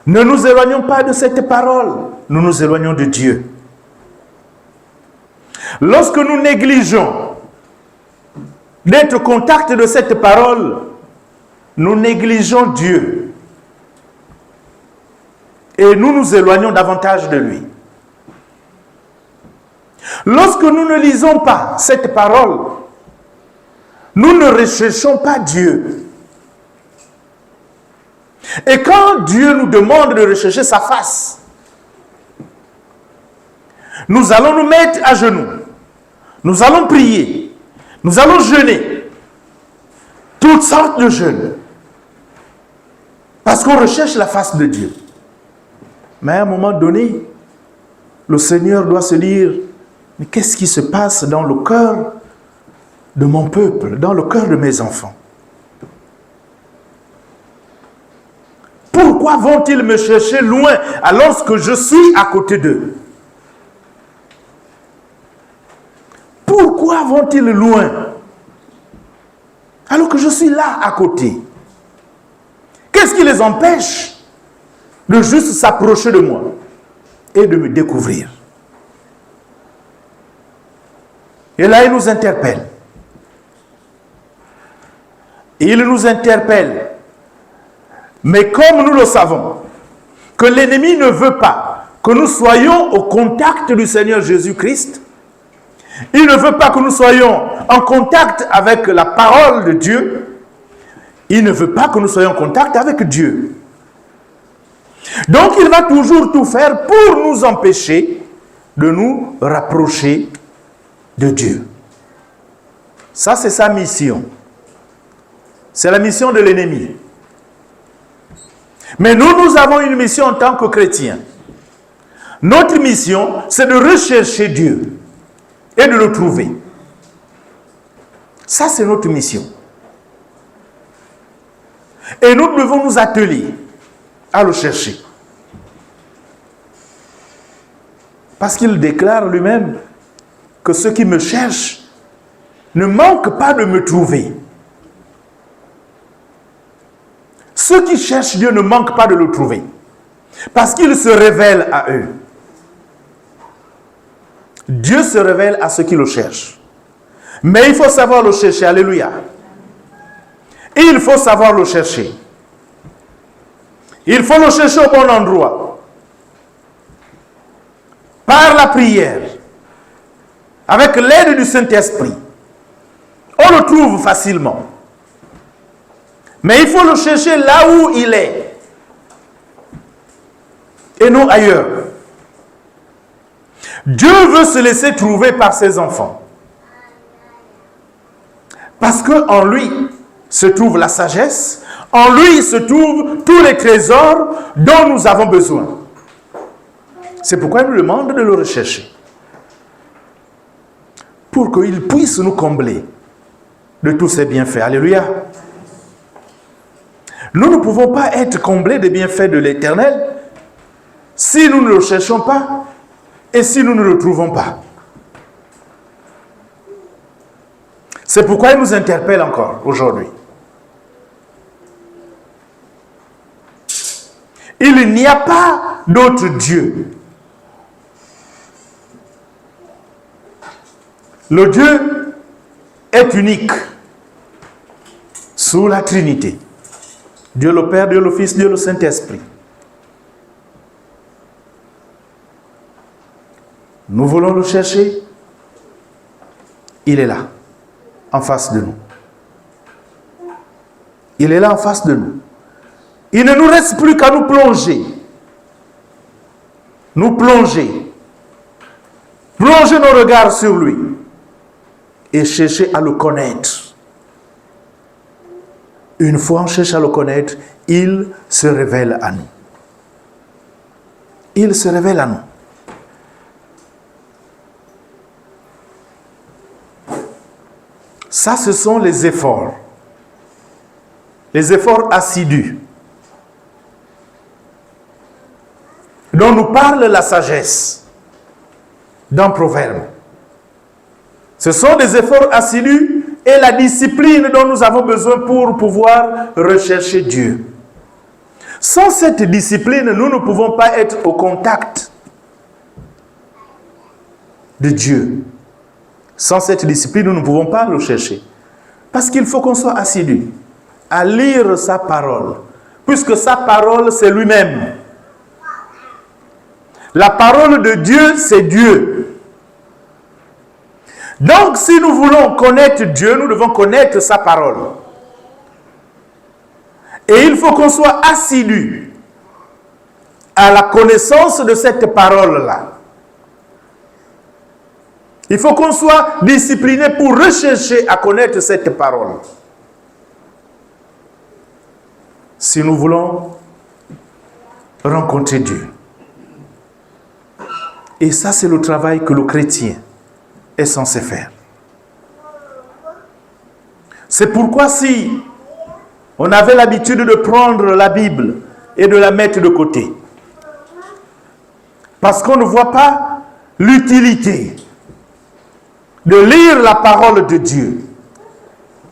[SPEAKER 2] Ne nous éloignons pas de cette parole, nous nous éloignons de Dieu. Lorsque nous négligeons d'être au contact de cette parole, nous négligeons Dieu. Et nous nous éloignons davantage de lui. Lorsque nous ne lisons pas cette parole, nous ne recherchons pas Dieu. Et quand Dieu nous demande de rechercher sa face, nous allons nous mettre à genoux. Nous allons prier. Nous allons jeûner. Toutes sortes de jeûnes. Parce qu'on recherche la face de Dieu. Mais à un moment donné, le Seigneur doit se dire, mais qu'est-ce qui se passe dans le cœur de mon peuple, dans le cœur de mes enfants? Pourquoi vont-ils me chercher loin alors que je suis à côté d'eux? Pourquoi vont-ils loin alors que je suis là à côté? Qu'est-ce qui les empêche de juste s'approcher de moi et de me découvrir? Et là, il nous interpelle. Il nous interpelle. Mais comme nous le savons, que l'ennemi ne veut pas que nous soyons au contact du Seigneur Jésus-Christ, il ne veut pas que nous soyons en contact avec la parole de Dieu, il ne veut pas que nous soyons en contact avec Dieu. Donc il va toujours tout faire pour nous empêcher de nous rapprocher de Dieu. Ça, c'est sa mission. C'est la mission de l'ennemi. Mais nous avons une mission en tant que chrétiens. Notre mission, c'est de rechercher Dieu et de le trouver. Ça, c'est notre mission. Et nous devons nous atteler à le chercher. Parce qu'il déclare lui-même que ceux qui me cherchent ne manquent pas de me trouver. Ceux qui cherchent Dieu ne manquent pas de le trouver. Parce qu'il se révèle à eux. Dieu se révèle à ceux qui le cherchent. Mais il faut savoir le chercher. Alléluia. Et il faut savoir le chercher. Il faut le chercher au bon endroit. Par la prière. Avec l'aide du Saint-Esprit. On le trouve facilement. Mais il faut le chercher là où il est. Et non ailleurs. Dieu veut se laisser trouver par ses enfants. Parce qu'en lui se trouve la sagesse. En lui se trouvent tous les trésors dont nous avons besoin. C'est pourquoi il nous demande de le rechercher. Pour qu'il puisse nous combler de tous ses bienfaits. Alléluia. Nous ne pouvons pas être comblés des bienfaits de l'Éternel si nous ne le cherchons pas et si nous ne le trouvons pas. C'est pourquoi il nous interpelle encore aujourd'hui. Il n'y a pas d'autre Dieu. Le Dieu est unique sous la Trinité. Dieu le Père, Dieu le Fils, Dieu le Saint-Esprit. Nous voulons le chercher. Il est là, en face de nous. Il est là en face de nous. Il ne nous reste plus qu'à nous plonger. Nous plonger. Plonger nos regards sur lui. et chercher à le connaître. Une fois on cherche à le connaître, il se révèle à nous. Il se révèle à nous. Ça, ce sont les efforts assidus dont nous parle la sagesse dans Proverbe. Ce sont des efforts assidus et la discipline dont nous avons besoin pour pouvoir rechercher Dieu. Sans cette discipline, nous ne pouvons pas être au contact de Dieu. Sans cette discipline, nous ne pouvons pas le chercher. Parce qu'il faut qu'on soit assidu à lire sa parole, puisque sa parole, c'est lui-même. La parole de Dieu, c'est Dieu. Donc, si nous voulons connaître Dieu, nous devons connaître sa parole. Et il faut qu'on soit assidu à la connaissance de cette parole-là. Il faut qu'on soit discipliné pour rechercher à connaître cette parole. Si nous voulons rencontrer Dieu. Et ça, c'est le travail que le chrétien est censé faire. C'est pourquoi si on avait l'habitude de prendre la Bible et de la mettre de côté, parce qu'on ne voit pas l'utilité de lire la parole de Dieu,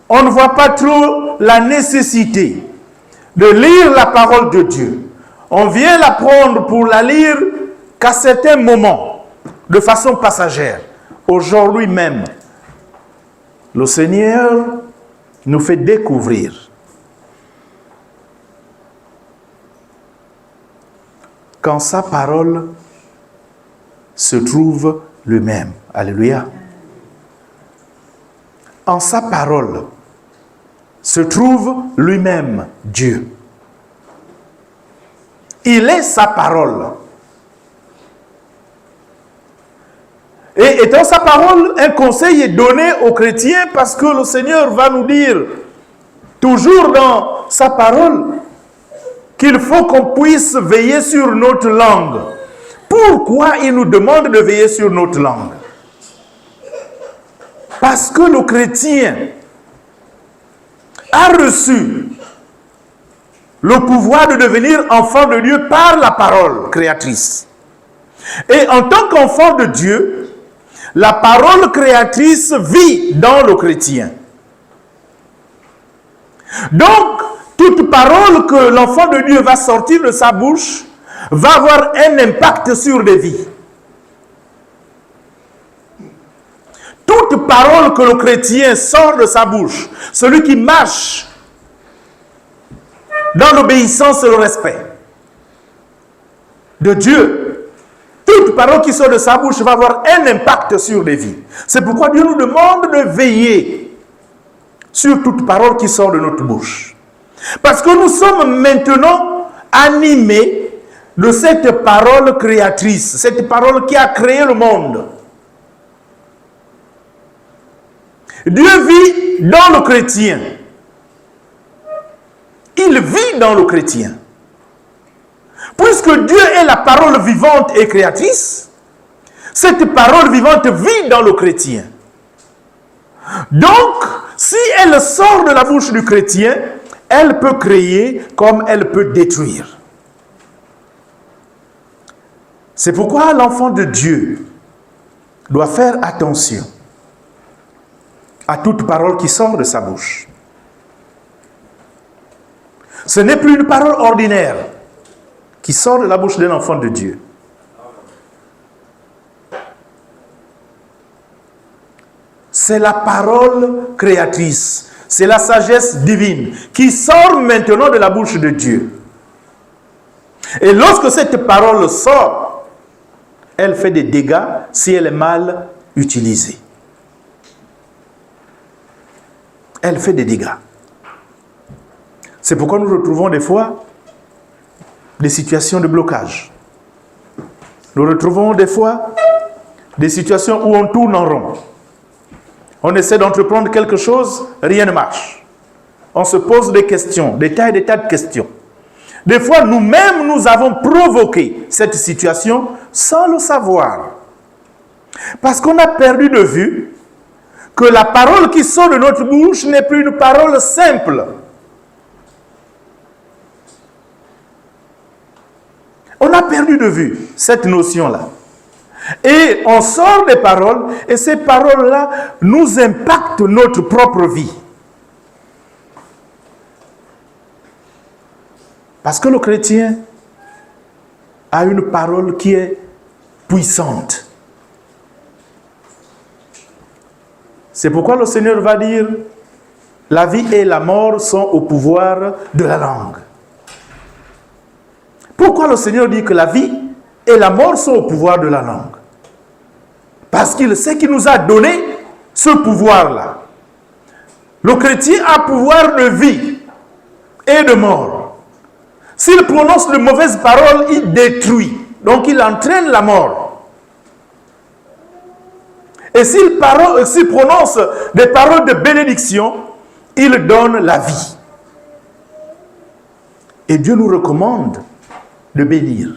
[SPEAKER 2] on ne voit pas trop la nécessité de lire la parole de Dieu. On vient la prendre pour la lire qu'à certains moments, de façon passagère. Aujourd'hui même, le Seigneur nous fait découvrir qu'en sa parole se trouve lui-même. Alléluia. En sa parole se trouve lui-même Dieu. Il est sa parole. Et étant sa parole, un conseil est donné aux chrétiens parce que le Seigneur va nous dire, toujours dans sa parole, qu'il faut qu'on puisse veiller sur notre langue. Pourquoi il nous demande de veiller sur notre langue? Parce que le chrétien a reçu le pouvoir de devenir enfant de Dieu par la parole créatrice. Et en tant qu'enfant de Dieu, la parole créatrice vit dans le chrétien. Donc, toute parole que l'enfant de Dieu va sortir de sa bouche va avoir un impact sur des vies. Toute parole que le chrétien sort de sa bouche, celui qui marche dans l'obéissance et le respect de Dieu, toute parole qui sort de sa bouche va avoir un impact sur les vies. C'est pourquoi Dieu nous demande de veiller sur toute parole qui sort de notre bouche. Parce que nous sommes maintenant animés de cette parole créatrice, cette parole qui a créé le monde. Dieu vit dans le chrétien. Il vit dans le chrétien. Puisque Dieu est la parole vivante et créatrice, cette parole vivante vit dans le chrétien. Donc, si elle sort de la bouche du chrétien, elle peut créer comme elle peut détruire. C'est pourquoi l'enfant de Dieu doit faire attention à toute parole qui sort de sa bouche. Ce n'est plus une parole ordinaire qui sort de la bouche d'un enfant de Dieu. C'est la parole créatrice, c'est la sagesse divine qui sort maintenant de la bouche de Dieu. Et lorsque cette parole sort, elle fait des dégâts si elle est mal utilisée. Elle fait des dégâts. C'est pourquoi nous retrouvons des fois des situations de blocage. Nous retrouvons des fois des situations où on tourne en rond. On essaie d'entreprendre quelque chose, rien ne marche. On se pose des questions, des tas et des tas de questions. Des fois, nous-mêmes, nous avons provoqué cette situation sans le savoir. Parce qu'on a perdu de vue que la parole qui sort de notre bouche n'est plus une parole simple. On a perdu de vue cette notion-là. Et on sort des paroles, et ces paroles-là nous impactent notre propre vie. Parce que le chrétien a une parole qui est puissante. C'est pourquoi le Seigneur va dire, la vie et la mort sont au pouvoir de la langue. Pourquoi le Seigneur dit que la vie et la mort sont au pouvoir de la langue? Parce qu'il sait qu'il nous a donné ce pouvoir-là. Le chrétien a pouvoir de vie et de mort. S'il prononce de mauvaises paroles, il détruit. Donc il entraîne la mort. Et s'il prononce des paroles de bénédiction, il donne la vie. Et Dieu nous recommande de bénir.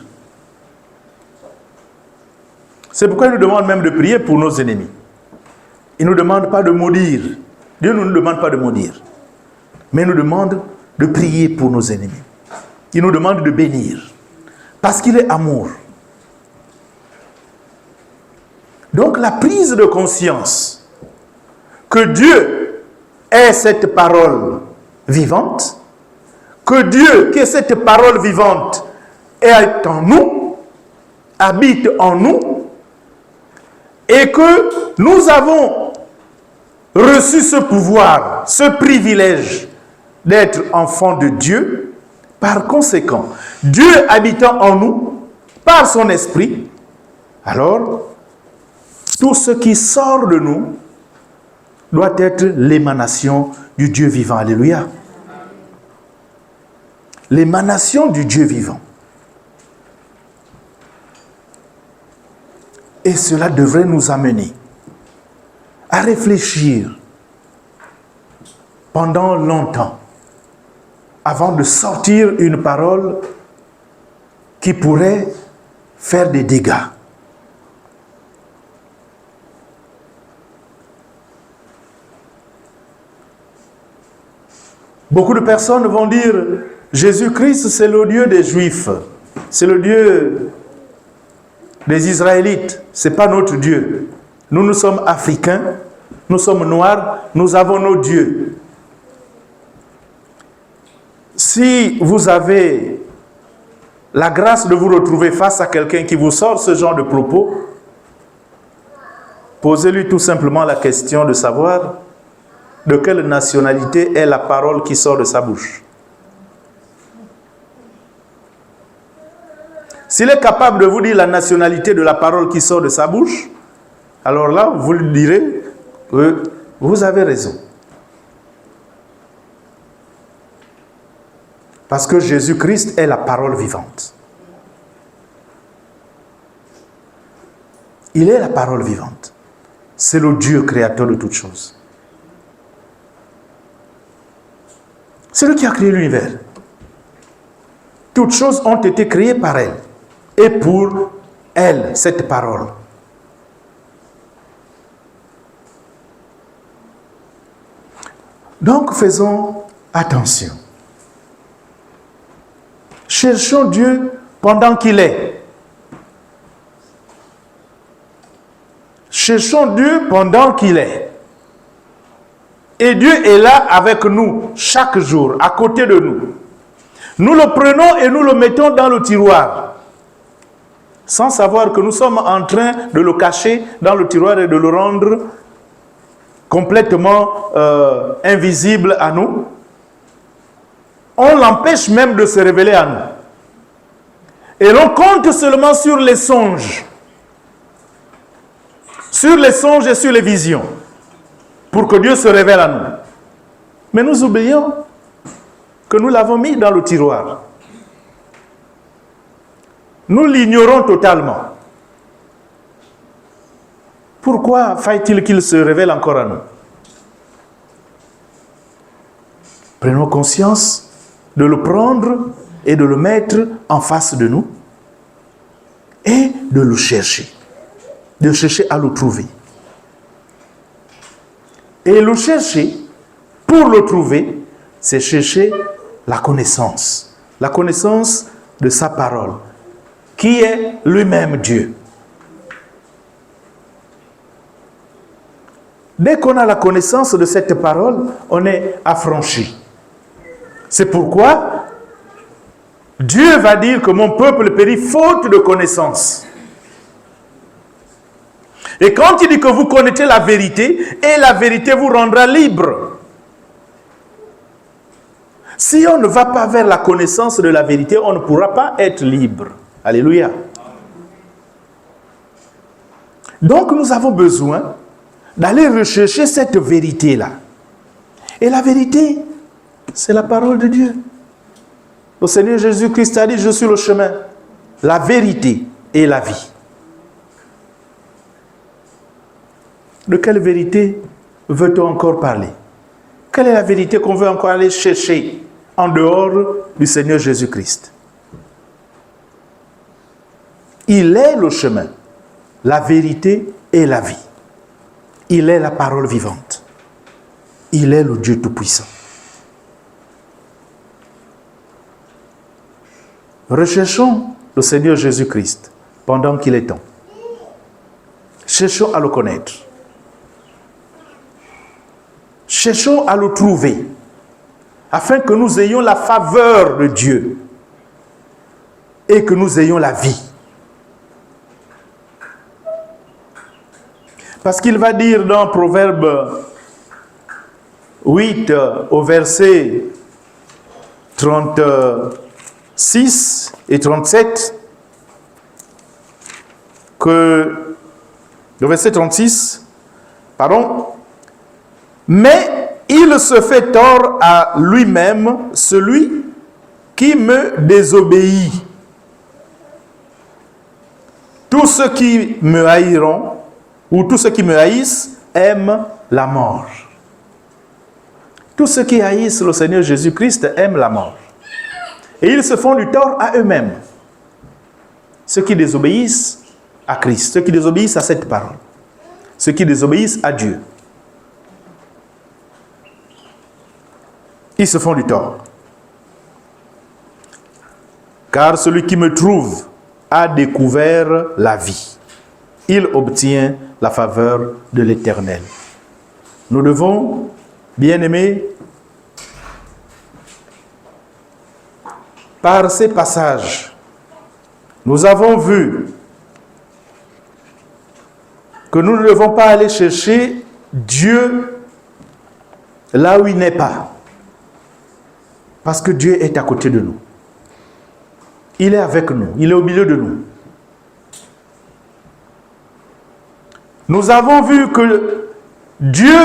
[SPEAKER 2] C'est pourquoi il nous demande même de prier pour nos ennemis. Il ne nous demande pas de maudire. Dieu ne nous demande pas de maudire. Mais il nous demande de prier pour nos ennemis. Il nous demande de bénir. Parce qu'il est amour. Donc la prise de conscience que Dieu est cette parole vivante, que Dieu, qui est cette parole vivante, est en nous, habite en nous, et que nous avons reçu ce pouvoir, ce privilège d'être enfants de Dieu. Par conséquent, Dieu habitant en nous, par son esprit, alors, tout ce qui sort de nous doit être l'émanation du Dieu vivant. Alléluia. L'émanation du Dieu vivant. Et cela devrait nous amener à réfléchir pendant longtemps avant de sortir une parole qui pourrait faire des dégâts. Beaucoup de personnes vont dire Jésus-Christ, c'est le Dieu des Juifs, c'est le Dieu des Israélites, ce n'est pas notre Dieu. Nous sommes africains, nous sommes noirs, nous avons nos dieux. Si vous avez la grâce de vous retrouver face à quelqu'un qui vous sort ce genre de propos, posez-lui tout simplement la question de savoir de quelle nationalité est la parole qui sort de sa bouche. S'il est capable de vous dire la nationalité de la parole qui sort de sa bouche, alors là, vous lui direz que vous avez raison. Parce que Jésus-Christ est la parole vivante. Il est la parole vivante. C'est le Dieu créateur de toutes choses. C'est lui qui a créé l'univers. Toutes choses ont été créées par elle. Et pour elle, cette parole. Donc faisons attention. Cherchons Dieu pendant qu'il est. Cherchons Dieu pendant qu'il est. Et Dieu est là avec nous chaque jour, à côté de nous. Nous le prenons et nous le mettons dans le tiroir, sans savoir que nous sommes en train de le cacher dans le tiroir et de le rendre complètement invisible à nous. On l'empêche même de se révéler à nous. Et l'on compte seulement sur les songes. Sur les songes et sur les visions. Pour que Dieu se révèle à nous. Mais nous oublions que nous l'avons mis dans le tiroir. Nous l'ignorons totalement. Pourquoi faille-t-il qu'il se révèle encore à nous? Prenons conscience de le prendre et de le mettre en face de nous et de le chercher à le trouver. Et le chercher, pour le trouver, c'est chercher la connaissance de sa parole, qui est lui-même Dieu. Dès qu'on a la connaissance de cette parole, on est affranchi. C'est pourquoi Dieu va dire que mon peuple périt faute de connaissance. Et quand il dit que vous connaissez la vérité, et la vérité vous rendra libre. Si on ne va pas vers la connaissance de la vérité, on ne pourra pas être libre. Alléluia. Donc nous avons besoin d'aller rechercher cette vérité-là. Et la vérité, c'est la parole de Dieu. Le Seigneur Jésus-Christ a dit, je suis le chemin, la vérité et la vie. De quelle vérité veut-on encore parler? Quelle est la vérité qu'on veut encore aller chercher en dehors du Seigneur Jésus-Christ? Il est le chemin, la vérité et la vie. Il est la parole vivante. Il est le Dieu Tout-Puissant. Recherchons le Seigneur Jésus-Christ pendant qu'il est temps. Cherchons à le connaître. Cherchons à le trouver, afin que nous ayons la faveur de Dieu et que nous ayons la vie. Parce qu'il va dire dans Proverbe 8 au verset 36 et 37 que le verset 36, pardon, mais il se fait tort à lui-même celui qui me désobéit. Tous ceux qui me haïront ou tous ceux qui me haïssent aiment la mort. Tous ceux qui haïssent le Seigneur Jésus-Christ aiment la mort. Et ils se font du tort à eux-mêmes. Ceux qui désobéissent à Christ, ceux qui désobéissent à cette parole, ceux qui désobéissent à Dieu. Ils se font du tort. Car celui qui me trouve a découvert la vie. Il obtient la faveur de l'Éternel. Nous devons, bien-aimés, par ces passages, nous avons vu que nous ne devons pas aller chercher Dieu là où il n'est pas. Parce que Dieu est à côté de nous. Il est avec nous. Il est au milieu de nous. Nous avons vu que Dieu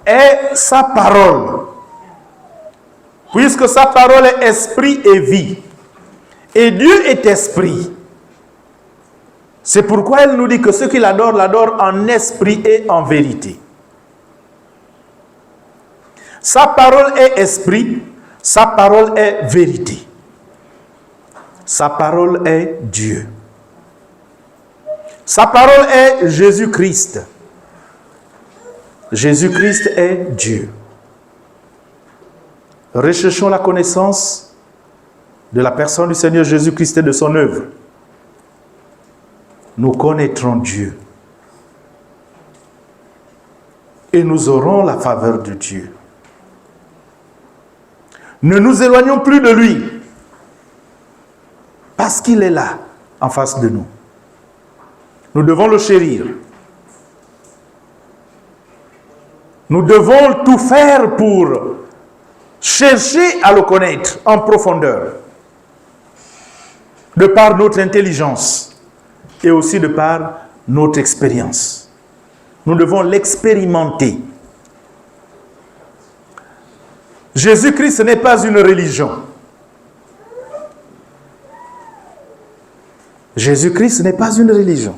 [SPEAKER 2] est sa parole. Puisque sa parole est esprit et vie. Et Dieu est esprit. C'est pourquoi elle nous dit que ceux qui l'adorent, l'adorent en esprit et en vérité. Sa parole est esprit. Sa parole est vérité. Sa parole est Dieu. Sa parole est Jésus-Christ. Jésus-Christ est Dieu. Recherchons la connaissance de la personne du Seigneur Jésus-Christ et de son œuvre. Nous connaîtrons Dieu. Et nous aurons la faveur de Dieu. Ne nous éloignons plus de lui. Parce qu'il est là, en face de nous. Nous devons le chérir. Nous devons tout faire pour chercher à le connaître en profondeur. De par notre intelligence et aussi de par notre expérience. Nous devons l'expérimenter. Jésus-Christ n'est pas une religion. Jésus-Christ n'est pas une religion.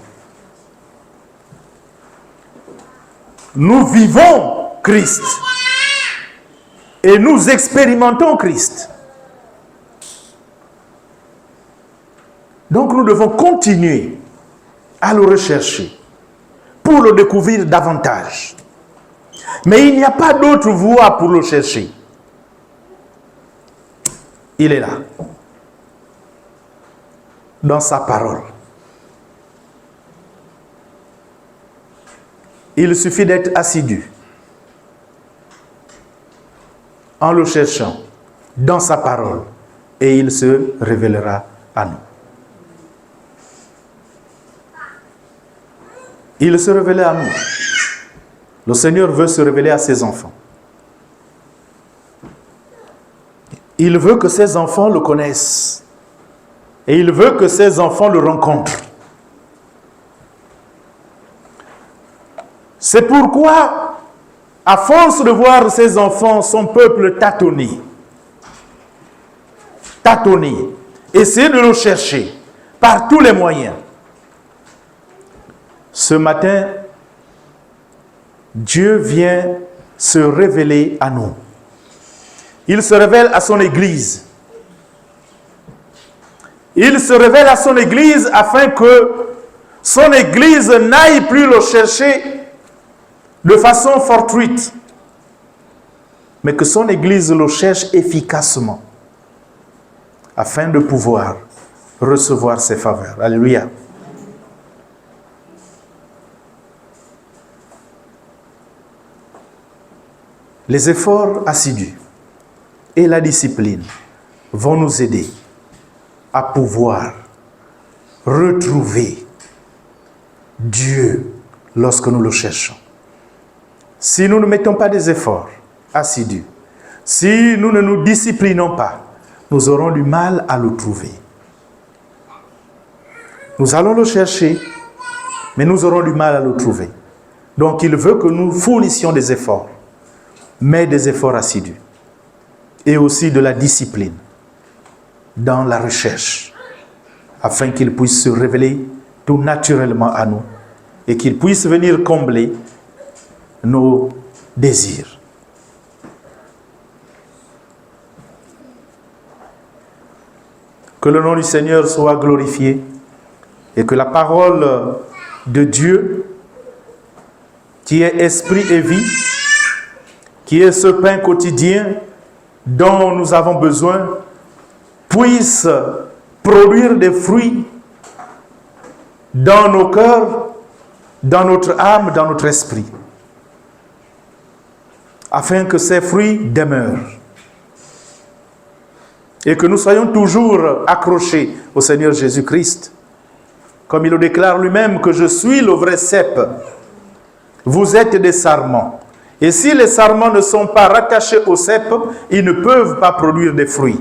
[SPEAKER 2] nous vivons Christ et nous expérimentons Christ. Donc nous devons continuer à le rechercher pour le découvrir davantage. Mais il n'y a pas d'autre voie pour le chercher. Il est là, dans sa parole. Il suffit d'être assidu en le cherchant dans sa parole et il se révélera à nous. Il se révélait à nous. Le Seigneur veut se révéler à ses enfants. Il veut que ses enfants le connaissent. Et il veut que ses enfants le rencontrent. C'est pourquoi, à force de voir ses enfants, son peuple tâtonner, essayer de le chercher par tous les moyens, ce matin, Dieu vient se révéler à nous. Il se révèle à son Église. Il se révèle à son Église afin que son Église n'aille plus le chercher de façon fortuite, mais que son Église le cherche efficacement afin de pouvoir recevoir ses faveurs. Alléluia. Les efforts assidus et la discipline vont nous aider à pouvoir retrouver Dieu lorsque nous le cherchons. Si nous ne mettons pas des efforts assidus, si nous ne nous disciplinons pas, nous aurons du mal à le trouver. Nous allons le chercher, mais nous aurons du mal à le trouver. Donc il veut que nous fournissions des efforts, mais des efforts assidus. Et aussi de la discipline dans la recherche, afin qu'il puisse se révéler tout naturellement à nous et qu'il puisse venir combler nos désirs. Que le nom du Seigneur soit glorifié et que la parole de Dieu, qui est esprit et vie, qui est ce pain quotidien dont nous avons besoin, puisse produire des fruits dans nos cœurs, dans notre âme, dans notre esprit, afin que ces fruits demeurent et que nous soyons toujours accrochés au Seigneur Jésus-Christ, comme il le déclare lui-même, que je suis le vrai cep, vous êtes des sarments. Et si les sarments ne sont pas rattachés au cep, ils ne peuvent pas produire des fruits.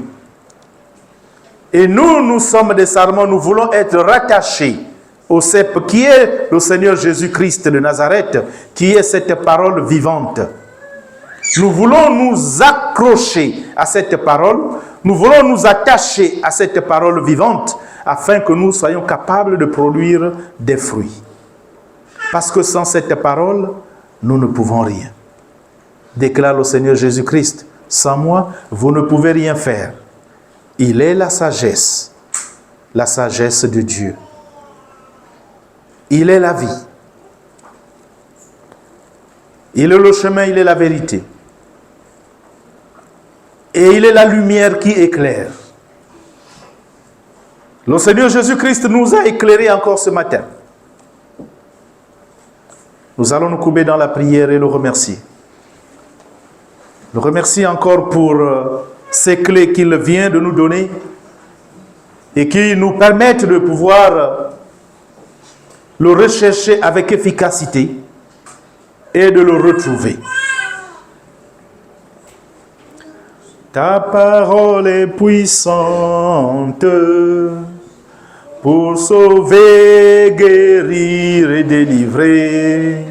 [SPEAKER 2] Et nous, nous sommes des sarments, nous voulons être rattachés au cep qui est le Seigneur Jésus-Christ de Nazareth, qui est cette parole vivante. Nous voulons nous accrocher à cette parole, nous voulons nous attacher à cette parole vivante, afin que nous soyons capables de produire des fruits. Parce que sans cette parole, nous ne pouvons rien. Déclare le Seigneur Jésus-Christ, sans moi, vous ne pouvez rien faire. Il est la sagesse de Dieu. Il est la vie. Il est le chemin, il est la vérité. Et il est la lumière qui éclaire. Le Seigneur Jésus-Christ nous a éclairés encore ce matin. Nous allons nous couper dans la prière et le remercier. Le remercier encore pour ces clés qu'il vient de nous donner et qui nous permettent de pouvoir le rechercher avec efficacité et de le retrouver. Ta parole est puissante pour sauver, guérir et délivrer.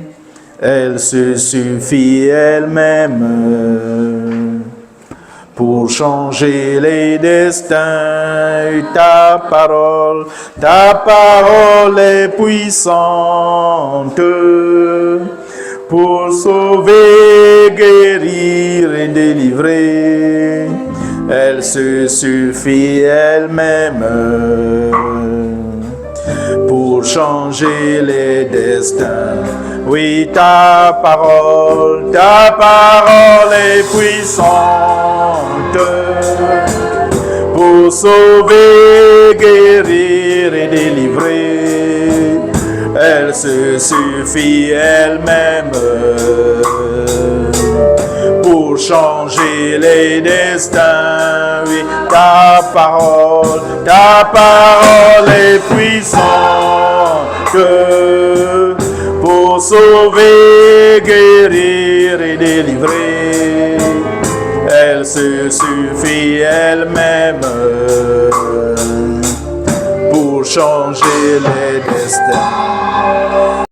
[SPEAKER 2] Elle se suffit elle-même pour changer les destins. Ta parole est puissante pour sauver, guérir et délivrer. Elle se suffit elle-même pour changer les destins. Oui, ta parole est puissante pour sauver, guérir et délivrer. Elle se suffit elle-même pour changer les destins. Oui, ta parole est puissante pour sauver, guérir et délivrer. Elle se suffit elle-même pour changer les destins.